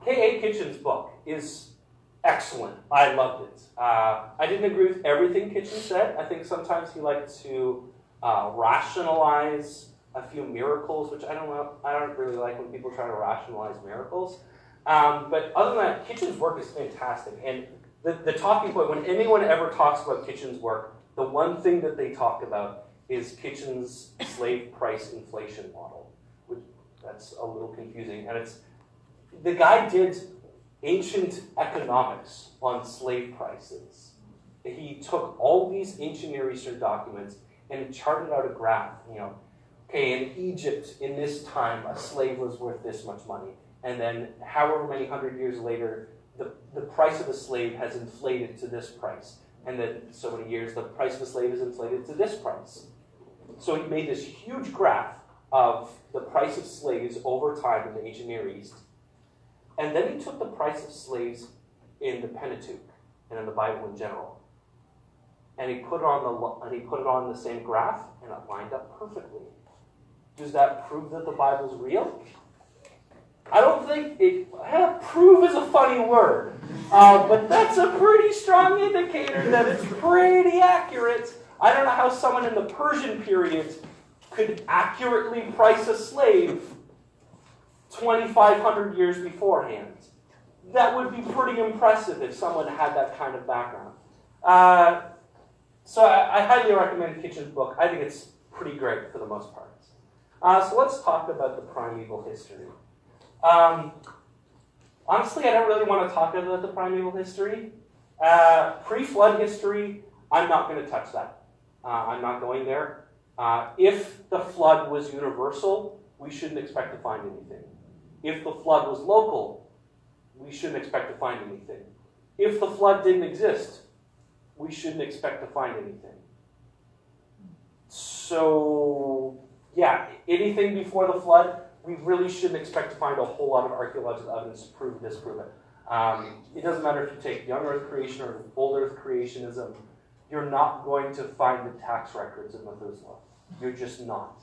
K.A. Kitchen's book is excellent. I loved it. I didn't agree with everything Kitchen said. I think sometimes he liked to rationalize a few miracles, which I don't really like when people try to rationalize miracles. But other than that, Kitchen's work is fantastic. And the talking point, when anyone ever talks about Kitchen's work, the one thing that they talk about is Kitchen's slave price inflation model, which that's a little confusing. And the guy did ancient economics on slave prices. He took all these ancient Near Eastern documents and charted out a graph. In Egypt, in this time, a slave was worth this much money. And then however many hundred years later, the price of a slave has inflated to this price. And then so many years, the price of a slave is inflated to this price. So he made this huge graph of the price of slaves over time in the ancient Near East. And then he took the price of slaves in the Pentateuch and in the Bible in general. And he put it on the same graph, and it lined up perfectly. Does that prove that the Bible's real? I don't think prove is a funny word, but that's a pretty strong indicator that it's pretty accurate. I don't know how someone in the Persian period could accurately price a slave 2,500 years beforehand. That would be pretty impressive if someone had that kind of background. So I highly recommend Kitchen's book. I think it's pretty great for the most part. So let's talk about the primeval history. Honestly, I don't really want to talk about the primeval history. Pre-flood history, I'm not going to touch that. I'm not going there. If the flood was universal, we shouldn't expect to find anything. If the flood was local, we shouldn't expect to find anything. If the flood didn't exist, we shouldn't expect to find anything. So, yeah, anything before the flood, we really shouldn't expect to find a whole lot of archaeological evidence to prove or disprove it. It doesn't matter if you take young Earth creation or old Earth creationism, you're not going to find the tax records of Methuselah. You're just not.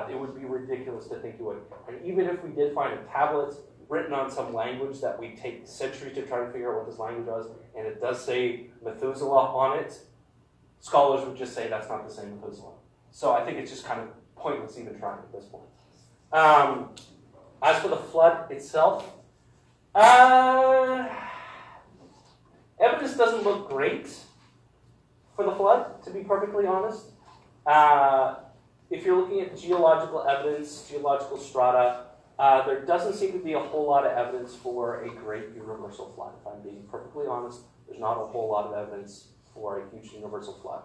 It would be ridiculous to think you would. And even if we did find a tablet written on some language that we take centuries to try to figure out what this language was, and it does say Methuselah on it, scholars would just say that's not the same Methuselah. So I think it's just kind of pointless even trying at this point. As for the flood itself, evidence doesn't look great for the flood, to be perfectly honest. If you're looking at geological evidence, geological strata, there doesn't seem to be a whole lot of evidence for a great universal flood. If I'm being perfectly honest, there's not a whole lot of evidence for a huge universal flood.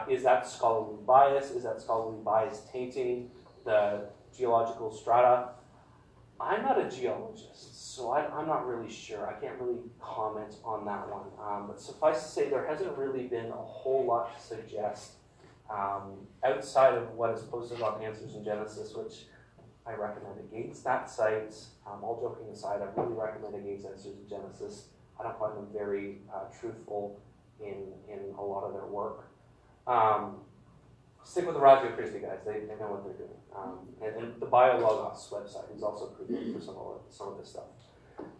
Is that scholarly bias? Is that scholarly bias tainting the geological strata? I'm not a geologist, so I'm not really sure. I can't really comment on that one. But suffice to say, there hasn't really been a whole lot to suggest outside of what is posted on Answers in Genesis, which I recommend against that site. All joking aside, I really recommend against Answers in Genesis. I don't find them very truthful in a lot of their work. Stick with the Radio Christi guys. They know what they're doing. And the BioLogos website is also pretty good for some of this stuff.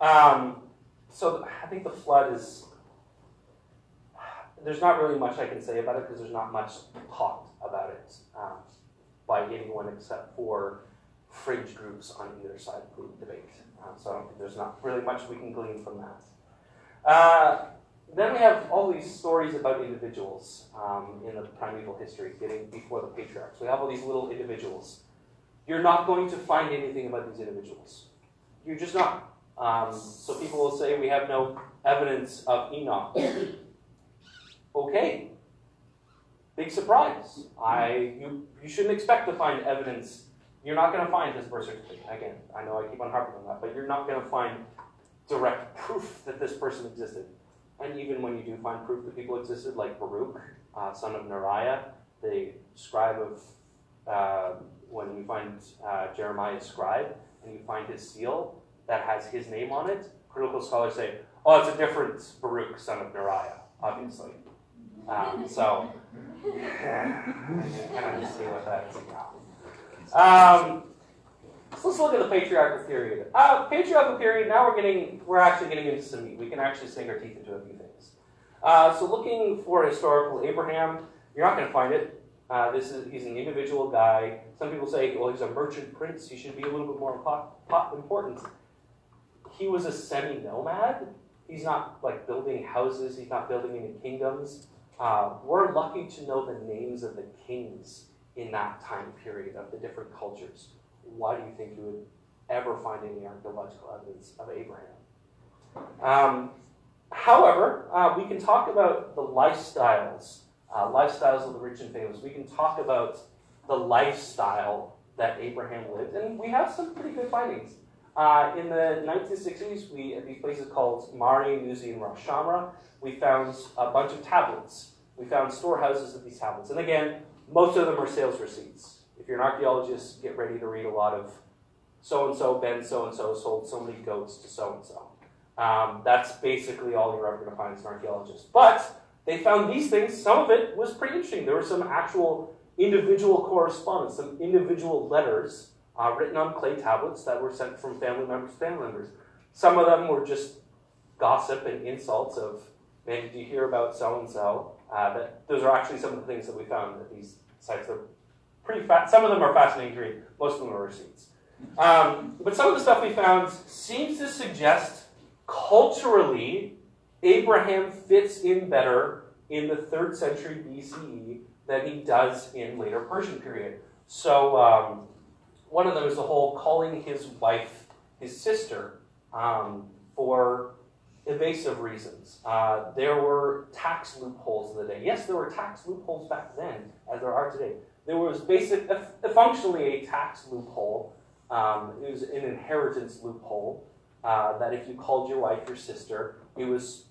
So I think the flood is, there's not really much I can say about it because there's not much talked about it by anyone except for fringe groups on either side of the debate. So I don't think there's not really much we can glean from that. Then we have all these stories about individuals in the primeval history, getting before the patriarchs. We have all these little individuals. You're not going to find anything about these individuals. You're just not. So people will say we have no evidence of Enoch. Okay. Big surprise. You shouldn't expect to find evidence. You're not going to find his birth certificate. Again, I know I keep on harping on that, but you're not going to find direct proof that this person existed. And even when you do find proof that people existed, like Baruch, son of Neriah, the scribe of, when you find Jeremiah's scribe, and you find his seal that has his name on it, critical scholars say, oh, it's a different Baruch, son of Neriah, obviously. So, I don't see what that is about. So let's look at the patriarchal period. Patriarchal period, now we're actually getting into some meat. We can actually sink our teeth into a few things. So looking for historical Abraham, you're not going to find it. He's an individual guy. Some people say, well, he's a merchant prince. He should be a little bit more important. He was a semi-nomad. He's not like building houses. He's not building any kingdoms. We're lucky to know the names of the kings in that time period of the different cultures. Why do you think you would ever find any archaeological evidence of Abraham? However, we can talk about the lifestyles of the rich and famous. We can talk about the lifestyle that Abraham lived, and we have some pretty good findings. In the 1960s, at these places called Mari, Nuzi, and Rosh Shamra, we found a bunch of tablets. We found storehouses of these tablets. And again, most of them are sales receipts. If you're an archaeologist, get ready to read a lot of so-and-so, Ben so-and-so sold so many goats to so-and-so. That's basically all you're ever going to find as an archaeologist. But they found these things. Some of it was pretty interesting. There was some actual individual correspondence, some individual letters written on clay tablets that were sent from family members to family members. Some of them were just gossip and insults of, man, did you hear about so-and-so? Those are actually some of the things that we found at these sites. They're pretty some of them are fascinating to read. Most of them are receipts. But some of the stuff we found seems to suggest culturally Abraham fits in better in the 3rd century BCE than he does in later Persian period. So one of them is the whole calling his wife his sister for evasive reasons. There were tax loopholes in the day. Yes, there were tax loopholes back then, as there are today. There was functionally a tax loophole. It was an inheritance loophole that if you called your wife your sister, it was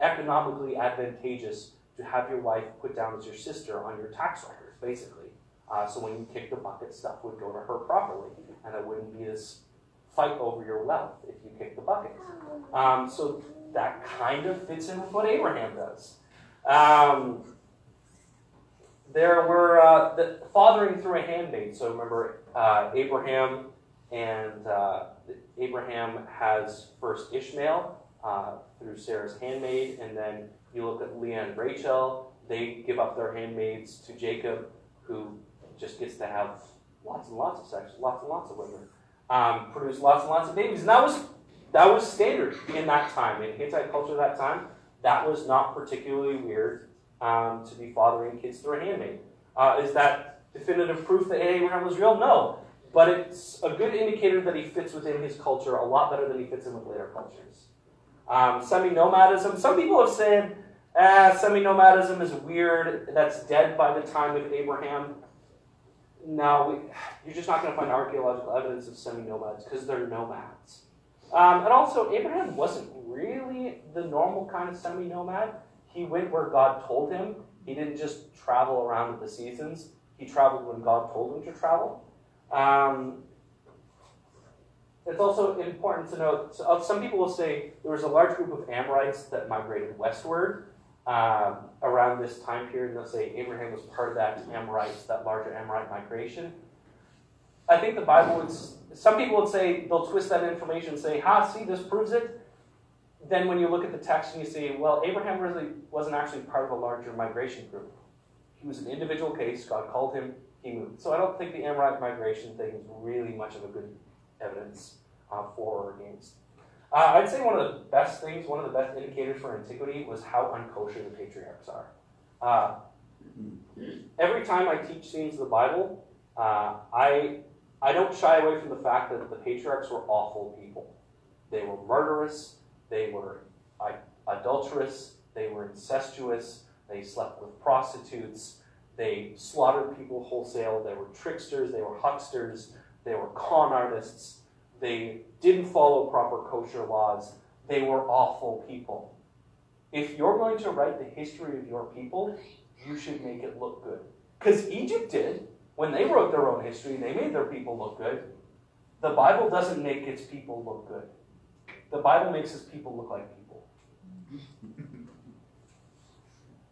economically advantageous to have your wife put down as your sister on your tax records, basically. So when you kicked the bucket, stuff would go to her properly, and it wouldn't be this fight over your wealth if you kicked the bucket. So that kind of fits in with what Abraham does. There were the fathering through a handmaid. So remember, Abraham has first Ishmael through Sarah's handmaid, and then you look at Leah and Rachel. They give up their handmaids to Jacob, who just gets to have lots and lots of sex, lots and lots of women, produce lots and lots of babies, and that was standard in that time. In Hittite culture at that time, that was not particularly weird to be fathering kids through a handmaid. Is that definitive proof that Abraham was real? No. But it's a good indicator that he fits within his culture a lot better than he fits in with later cultures. Semi-nomadism. Some people have said, semi-nomadism is weird. That's dead by the time of Abraham. No, you're just not going to find archaeological evidence of semi-nomads because they're nomads. And also, Abraham wasn't really the normal kind of semi-nomad. He went where God told him. He didn't just travel around with the seasons. He traveled when God told him to travel. It's also important to note, some people will say there was a large group of Amorites that migrated westward around this time period. They'll say Abraham was part of that larger Amorite migration. I think the Bible would, some people would say, they'll twist that information and say, see, this proves it. Then when you look at the text and you say, well, Abraham really wasn't actually part of a larger migration group. He was an individual case, God called him, he moved. So I don't think the Amorite migration thing is really much of a good evidence for or against. I'd say one of the best things, one of the best indicators for antiquity was how unkosher the patriarchs are. Every time I teach themes of the Bible, I don't shy away from the fact that the patriarchs were awful people. They were murderous, they were adulterous, they were incestuous, they slept with prostitutes, they slaughtered people wholesale, they were tricksters, they were hucksters, they were con artists, they didn't follow proper kosher laws, they were awful people. If you're going to write the history of your people, you should make it look good. Because Egypt did. When they wrote their own history, they made their people look good. The Bible doesn't make its people look good. The Bible makes its people look like people.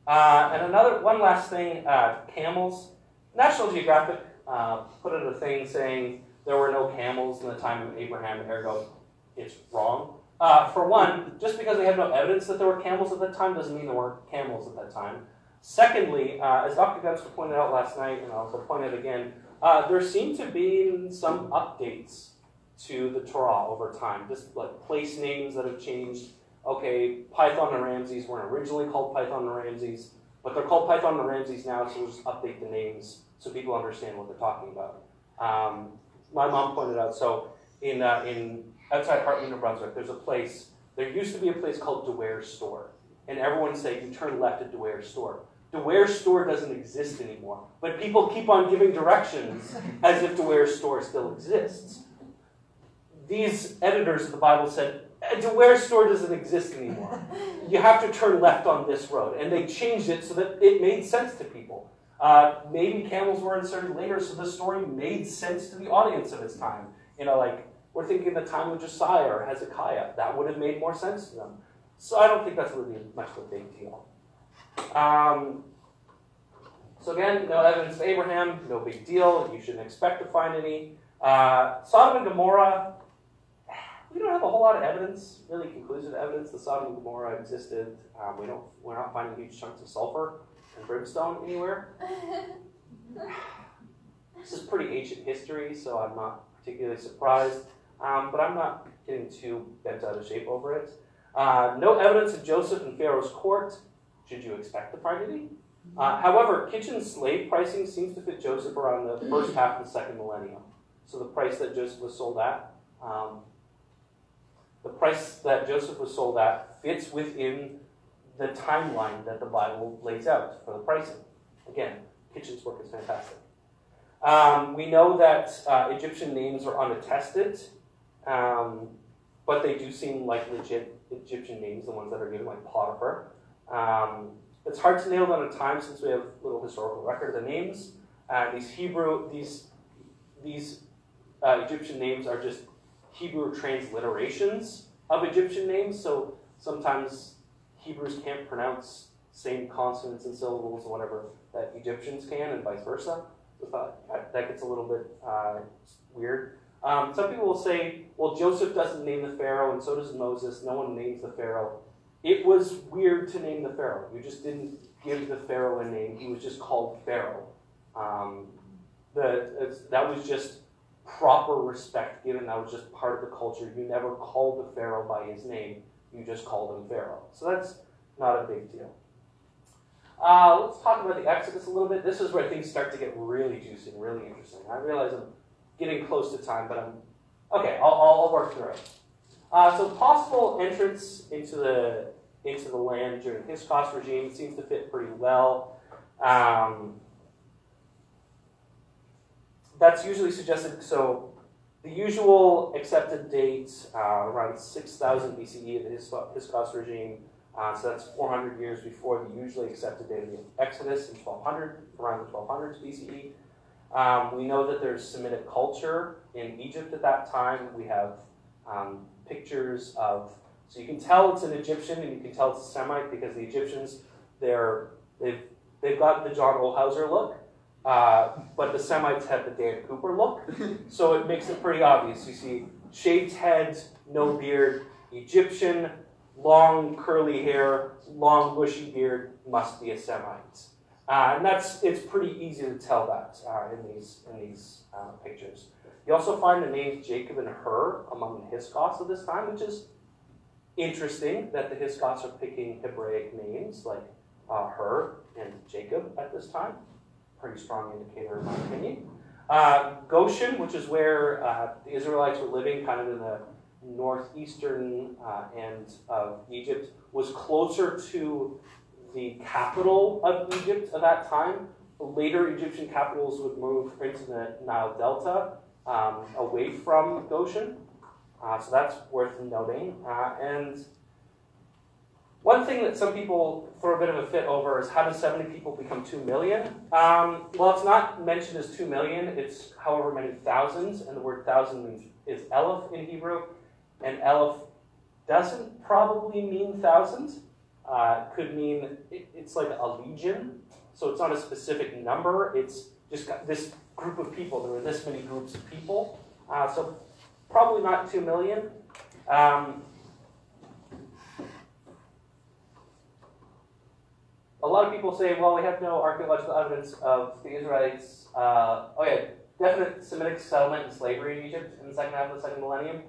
And one last thing, camels. National Geographic put out a thing saying there were no camels in the time of Abraham, ergo it's wrong. For one, just because they have no evidence that there were camels at that time doesn't mean there weren't camels at that time. Secondly, as Dr. Dempster pointed out last night, and I'll also point out again, there seem to be some updates to the Torah over time, just like place names that have changed. Okay, Python and Ramses weren't originally called Python and Ramses, but they're called Python and Ramses now, so we'll just update the names so people understand what they're talking about. My mom pointed out, so in outside Hartland, New Brunswick, there used to be a place called DeWare's Store, and everyone said, you turn left at DeWare's Store. DeWare's Store doesn't exist anymore, but people keep on giving directions as if DeWare's Store still exists. These editors of the Bible said, DeWare's Store doesn't exist anymore. You have to turn left on this road. And they changed it so that it made sense to people. Maybe camels were inserted later, so the story made sense to the audience of its time. Like, we're thinking the time of Josiah or Hezekiah. That would have made more sense to them. So I don't think that's really much of a big deal. So again, no evidence of Abraham, no big deal. You shouldn't expect to find any. Sodom and Gomorrah, we don't have a whole lot of evidence, really conclusive evidence that Sodom and Gomorrah existed. We're not finding huge chunks of sulfur and brimstone anywhere. This is pretty ancient history, so I'm not particularly surprised. But I'm not getting too bent out of shape over it. No evidence of Joseph in Pharaoh's court. Should you expect to find any? However, kitchen slave pricing seems to fit Joseph around the first half of the second millennium. So the price that Joseph was sold at, fits within the timeline that the Bible lays out for the pricing. Again, kitchen's work is fantastic. We know that Egyptian names are unattested, but they do seem like legit Egyptian names, the ones that are given, like Potiphar. It's hard to nail down a time since we have little historical record of the names. These Egyptian names are just Hebrew transliterations of Egyptian names, so sometimes Hebrews can't pronounce same consonants and syllables or whatever that Egyptians can, and vice versa. So that gets a little bit weird. Some people will say, well, Joseph doesn't name the Pharaoh, and so does Moses. No one names the Pharaoh. It was weird to name the Pharaoh. You just didn't give the Pharaoh a name. He was just called Pharaoh. That was just proper respect given. That was just part of the culture. You never called the Pharaoh by his name. You just called him Pharaoh. So that's not a big deal. Let's talk about the Exodus a little bit. This is where things start to get really juicy and really interesting. I realize I'm getting close to time, but I'll work through it. So possible entrance into the land during his cost regime seems to fit pretty well. That's usually suggested. So the usual accepted date around 6000 BCE of the Hyksos regime. So that's 400 years before the usually accepted date of the Exodus in 1200, around the 1200s BCE. We know that there's Semitic culture in Egypt at that time. We have pictures of, so you can tell it's an Egyptian and you can tell it's a Semite because the Egyptians, they've got the John Olhauser look. but the Semites have the Dan Cooper look, so it makes it pretty obvious. You see shaved head, no beard, Egyptian, long curly hair, long bushy beard, must be a Semite. And it's pretty easy to tell that in these pictures. You also find the names Jacob and Hur among the Hyksos of this time, which is interesting that the Hyksos are picking Hebraic names like Hur and Jacob at this time. Pretty strong indicator in my opinion. Goshen, which is where the Israelites were living, kind of in the northeastern end of Egypt, was closer to the capital of Egypt at that time. Later Egyptian capitals would move into the Nile Delta, away from Goshen. So that's worth noting. And one thing that some people throw a bit of a fit over is how do 70 people become 2 million? Well, it's not mentioned as 2 million, it's however many thousands, and the word thousand is Aleph in Hebrew, and Aleph doesn't probably mean thousands. It could mean, it's like a legion, so it's not a specific number, it's just got this group of people, there were this many groups of people, so probably not 2 million. A lot of people say, well, we have no archaeological evidence of the Israelites. Definite Semitic settlement and slavery in Egypt in the second half of the second millennium.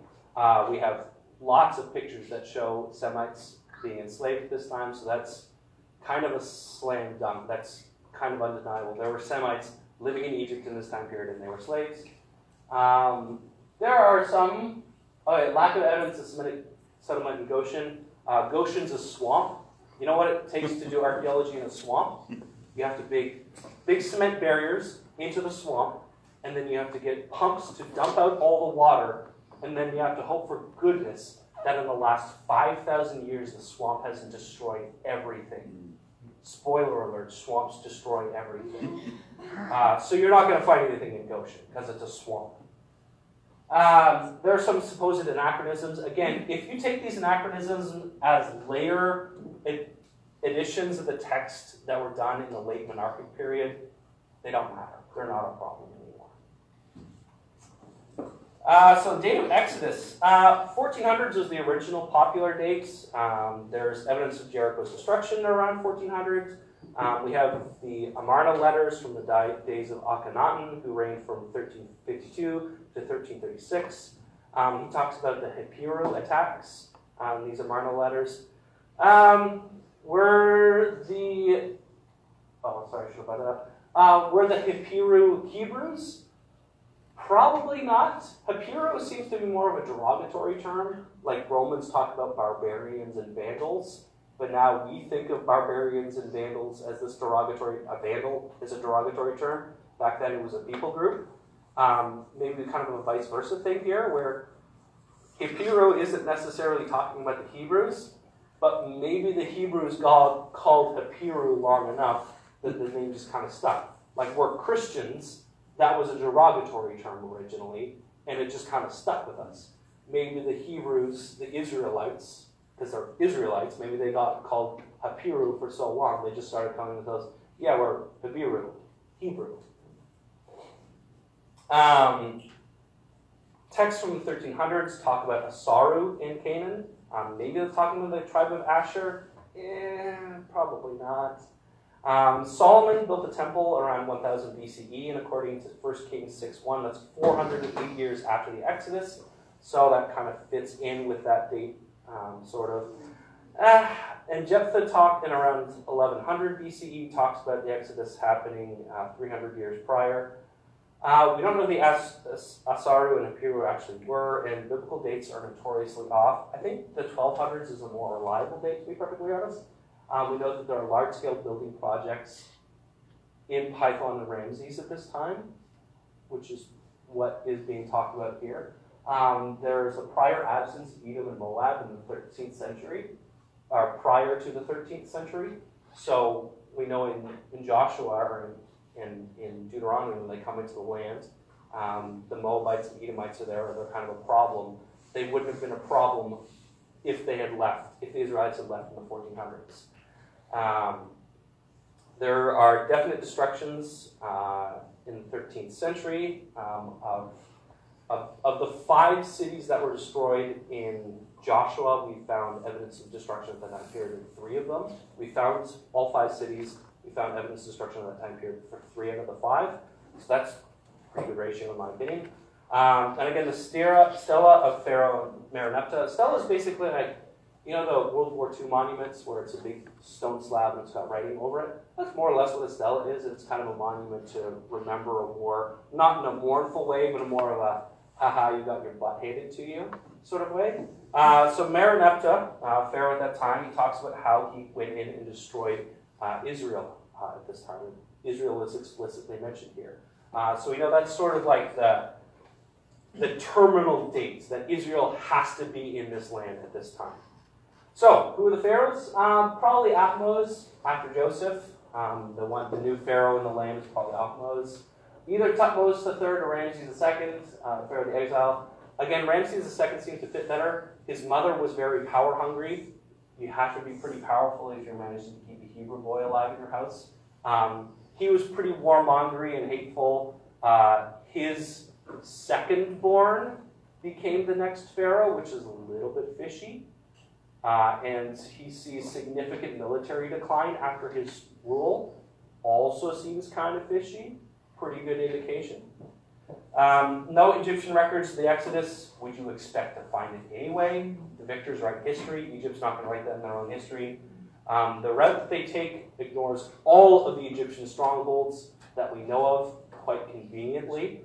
We have lots of pictures that show Semites being enslaved at this time, so that's kind of a slam dunk. That's kind of undeniable. There were Semites living in Egypt in this time period, and they were slaves. There are some lack of evidence of Semitic settlement in Goshen. Goshen's a swamp. You know what it takes to do archaeology in a swamp? You have to dig big cement barriers into the swamp, and then you have to get pumps to dump out all the water, and then you have to hope for goodness that in the last 5,000 years the swamp hasn't destroyed everything. Spoiler alert, swamps destroy everything. So you're not going to find anything in Goshen, because it's a swamp. There are some supposed anachronisms. Again, if you take these anachronisms as layer editions of the text that were done in the late monarchic period, they don't matter. They're not a problem anymore. So the date of Exodus. 1400s was the original popular dates. There's evidence of Jericho's destruction around 1400. We have the Amarna letters from the days of Akhenaten, who reigned from 1352 to 1336. He talks about the Hippiru attacks, these Amarna letters. Were the Hippiru Hebrews? Probably not. Hippiru seems to be more of a derogatory term, like Romans talk about barbarians and Vandals, but now we think of barbarians and Vandals as this derogatory, a Vandal is a derogatory term. Back then it was a people group. Maybe kind of a vice versa thing here, where Hippiru isn't necessarily talking about the Hebrews, but maybe the Hebrews called Hippiru long enough that the name just kind of stuck. Like we're Christians, that was a derogatory term originally, and it just kind of stuck with us. Maybe the Hebrews, the Israelites, because they're Israelites, maybe they got called Hippiru for so long, they just started coming with those, yeah, we're Hippiru, Hebrew. Texts from the 1300s talk about Asaru in Canaan. Maybe they're talking about the tribe of Asher. Probably not. Solomon built the temple around 1000 BCE, and according to 1 Kings 6:1, that's 408 years after the Exodus. So that kind of fits in with that date, sort of. And Jephthah talked in around 1100 BCE, talks about the Exodus happening 300 years prior. We don't know who the Asaru and Hippiru actually were, and biblical dates are notoriously off. I think the 1200s is a more reliable date, to be perfectly honest. We know that there are large-scale building projects in Python and Ramses at this time, which is what is being talked about here. There's a prior absence of Edom and Moab in the 13th century, or prior to the 13th century. So we know in Joshua or in Deuteronomy, when they come into the land, the Moabites and Edomites are there, they're kind of a problem. They wouldn't have been a problem if they had left, if the Israelites had left in the 1400s. There are definite destructions in the 13th century of the 5 cities that were destroyed in Joshua. We found evidence of destruction at that time period in 3 of them. We found all 5 cities. We found evidence of destruction at that time period for 3 out of the 5. So that's a pretty good ratio in my opinion. And again, the stela of Pharaoh Mereneptah. Stela is basically like, you know, the World War II monuments where it's a big stone slab and it's got writing over it? That's more or less what a stela is. It's kind of a monument to remember a war, not in a mournful way, but more of a, haha, you got your butt handed to you sort of way. So Mereneptah, Pharaoh at that time, he talks about how he went in and destroyed Israel at this time. Israel is explicitly mentioned here. So we know that's sort of like the terminal date that Israel has to be in this land at this time. So, who are the pharaohs? Probably Athmos after Joseph. The new pharaoh in the land is probably Athmos. Either Thutmose III or Ramses II, pharaoh of the exile. Again, Ramses II seems to fit better. His mother was very power hungry. You have to be pretty powerful if you're managing to keep a Hebrew boy alive in your house. He was pretty warmongery and hateful. His second-born became the next pharaoh, which is a little bit fishy. And he sees significant military decline after his rule. Also seems kind of fishy. Pretty good indication. No Egyptian records of the Exodus. Would you expect to find it anyway? The victors write history. Egypt's not going to write that in their own history. The route that they take ignores all of the Egyptian strongholds that we know of quite conveniently.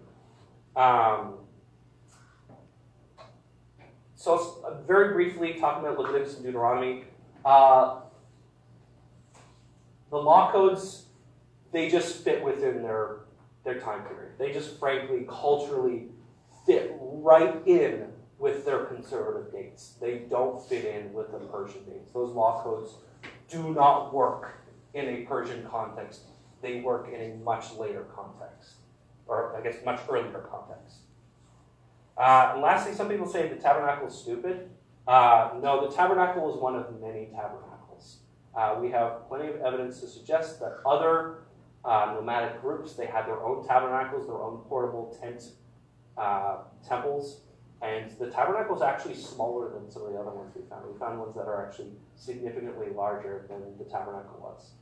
So very briefly, talking about Leviticus and Deuteronomy, the law codes, they just fit within their time period. They just frankly, culturally fit right in with their conservative dates. They don't fit in with the Persian dates. Those law codes do not work in a Persian context. They work in a much later context, or I guess much earlier context. And lastly, some people say the tabernacle is stupid. No, the tabernacle is one of many tabernacles. We have plenty of evidence to suggest that other nomadic groups, they had their own tabernacles, their own portable tent temples, and the tabernacle is actually smaller than some of the other ones we found. We found ones that are actually significantly larger than the tabernacle was.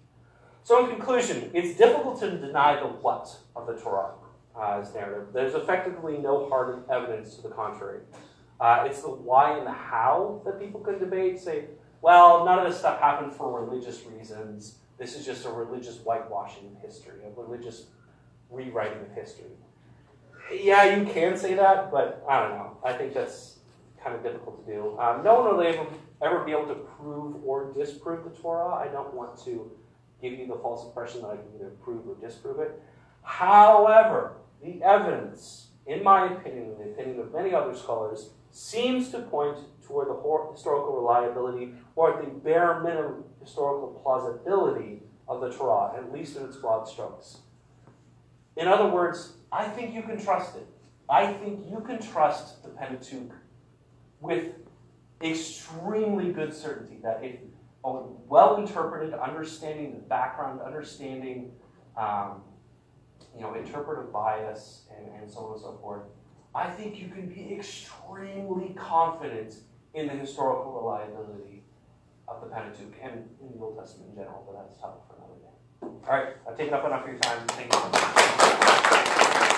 So in conclusion, it's difficult to deny the what of the Torah as narrative. There's effectively no hard evidence to the contrary. It's the why and the how that people can debate, say, well, none of this stuff happened for religious reasons. This is just a religious whitewashing of history, a religious rewriting of history. Yeah, you can say that, but I don't know. I think that's kind of difficult to do. No one will ever be able to prove or disprove the Torah. I don't want to give you the false impression that I can either prove or disprove it. However, the evidence, in my opinion, and the opinion of many other scholars, seems to point toward the historical reliability, or at the bare minimum historical plausibility of the Torah, at least in its broad strokes. In other words, I think you can trust it. I think you can trust the Pentateuch with extremely good certainty that if well interpreted, understanding the background, understanding interpretive bias, and so on and so forth, I think you can be extremely confident in the historical reliability of the Pentateuch and in the Old Testament in general, but that's a topic for another day. All right, I've taken up enough of your time. Thank you.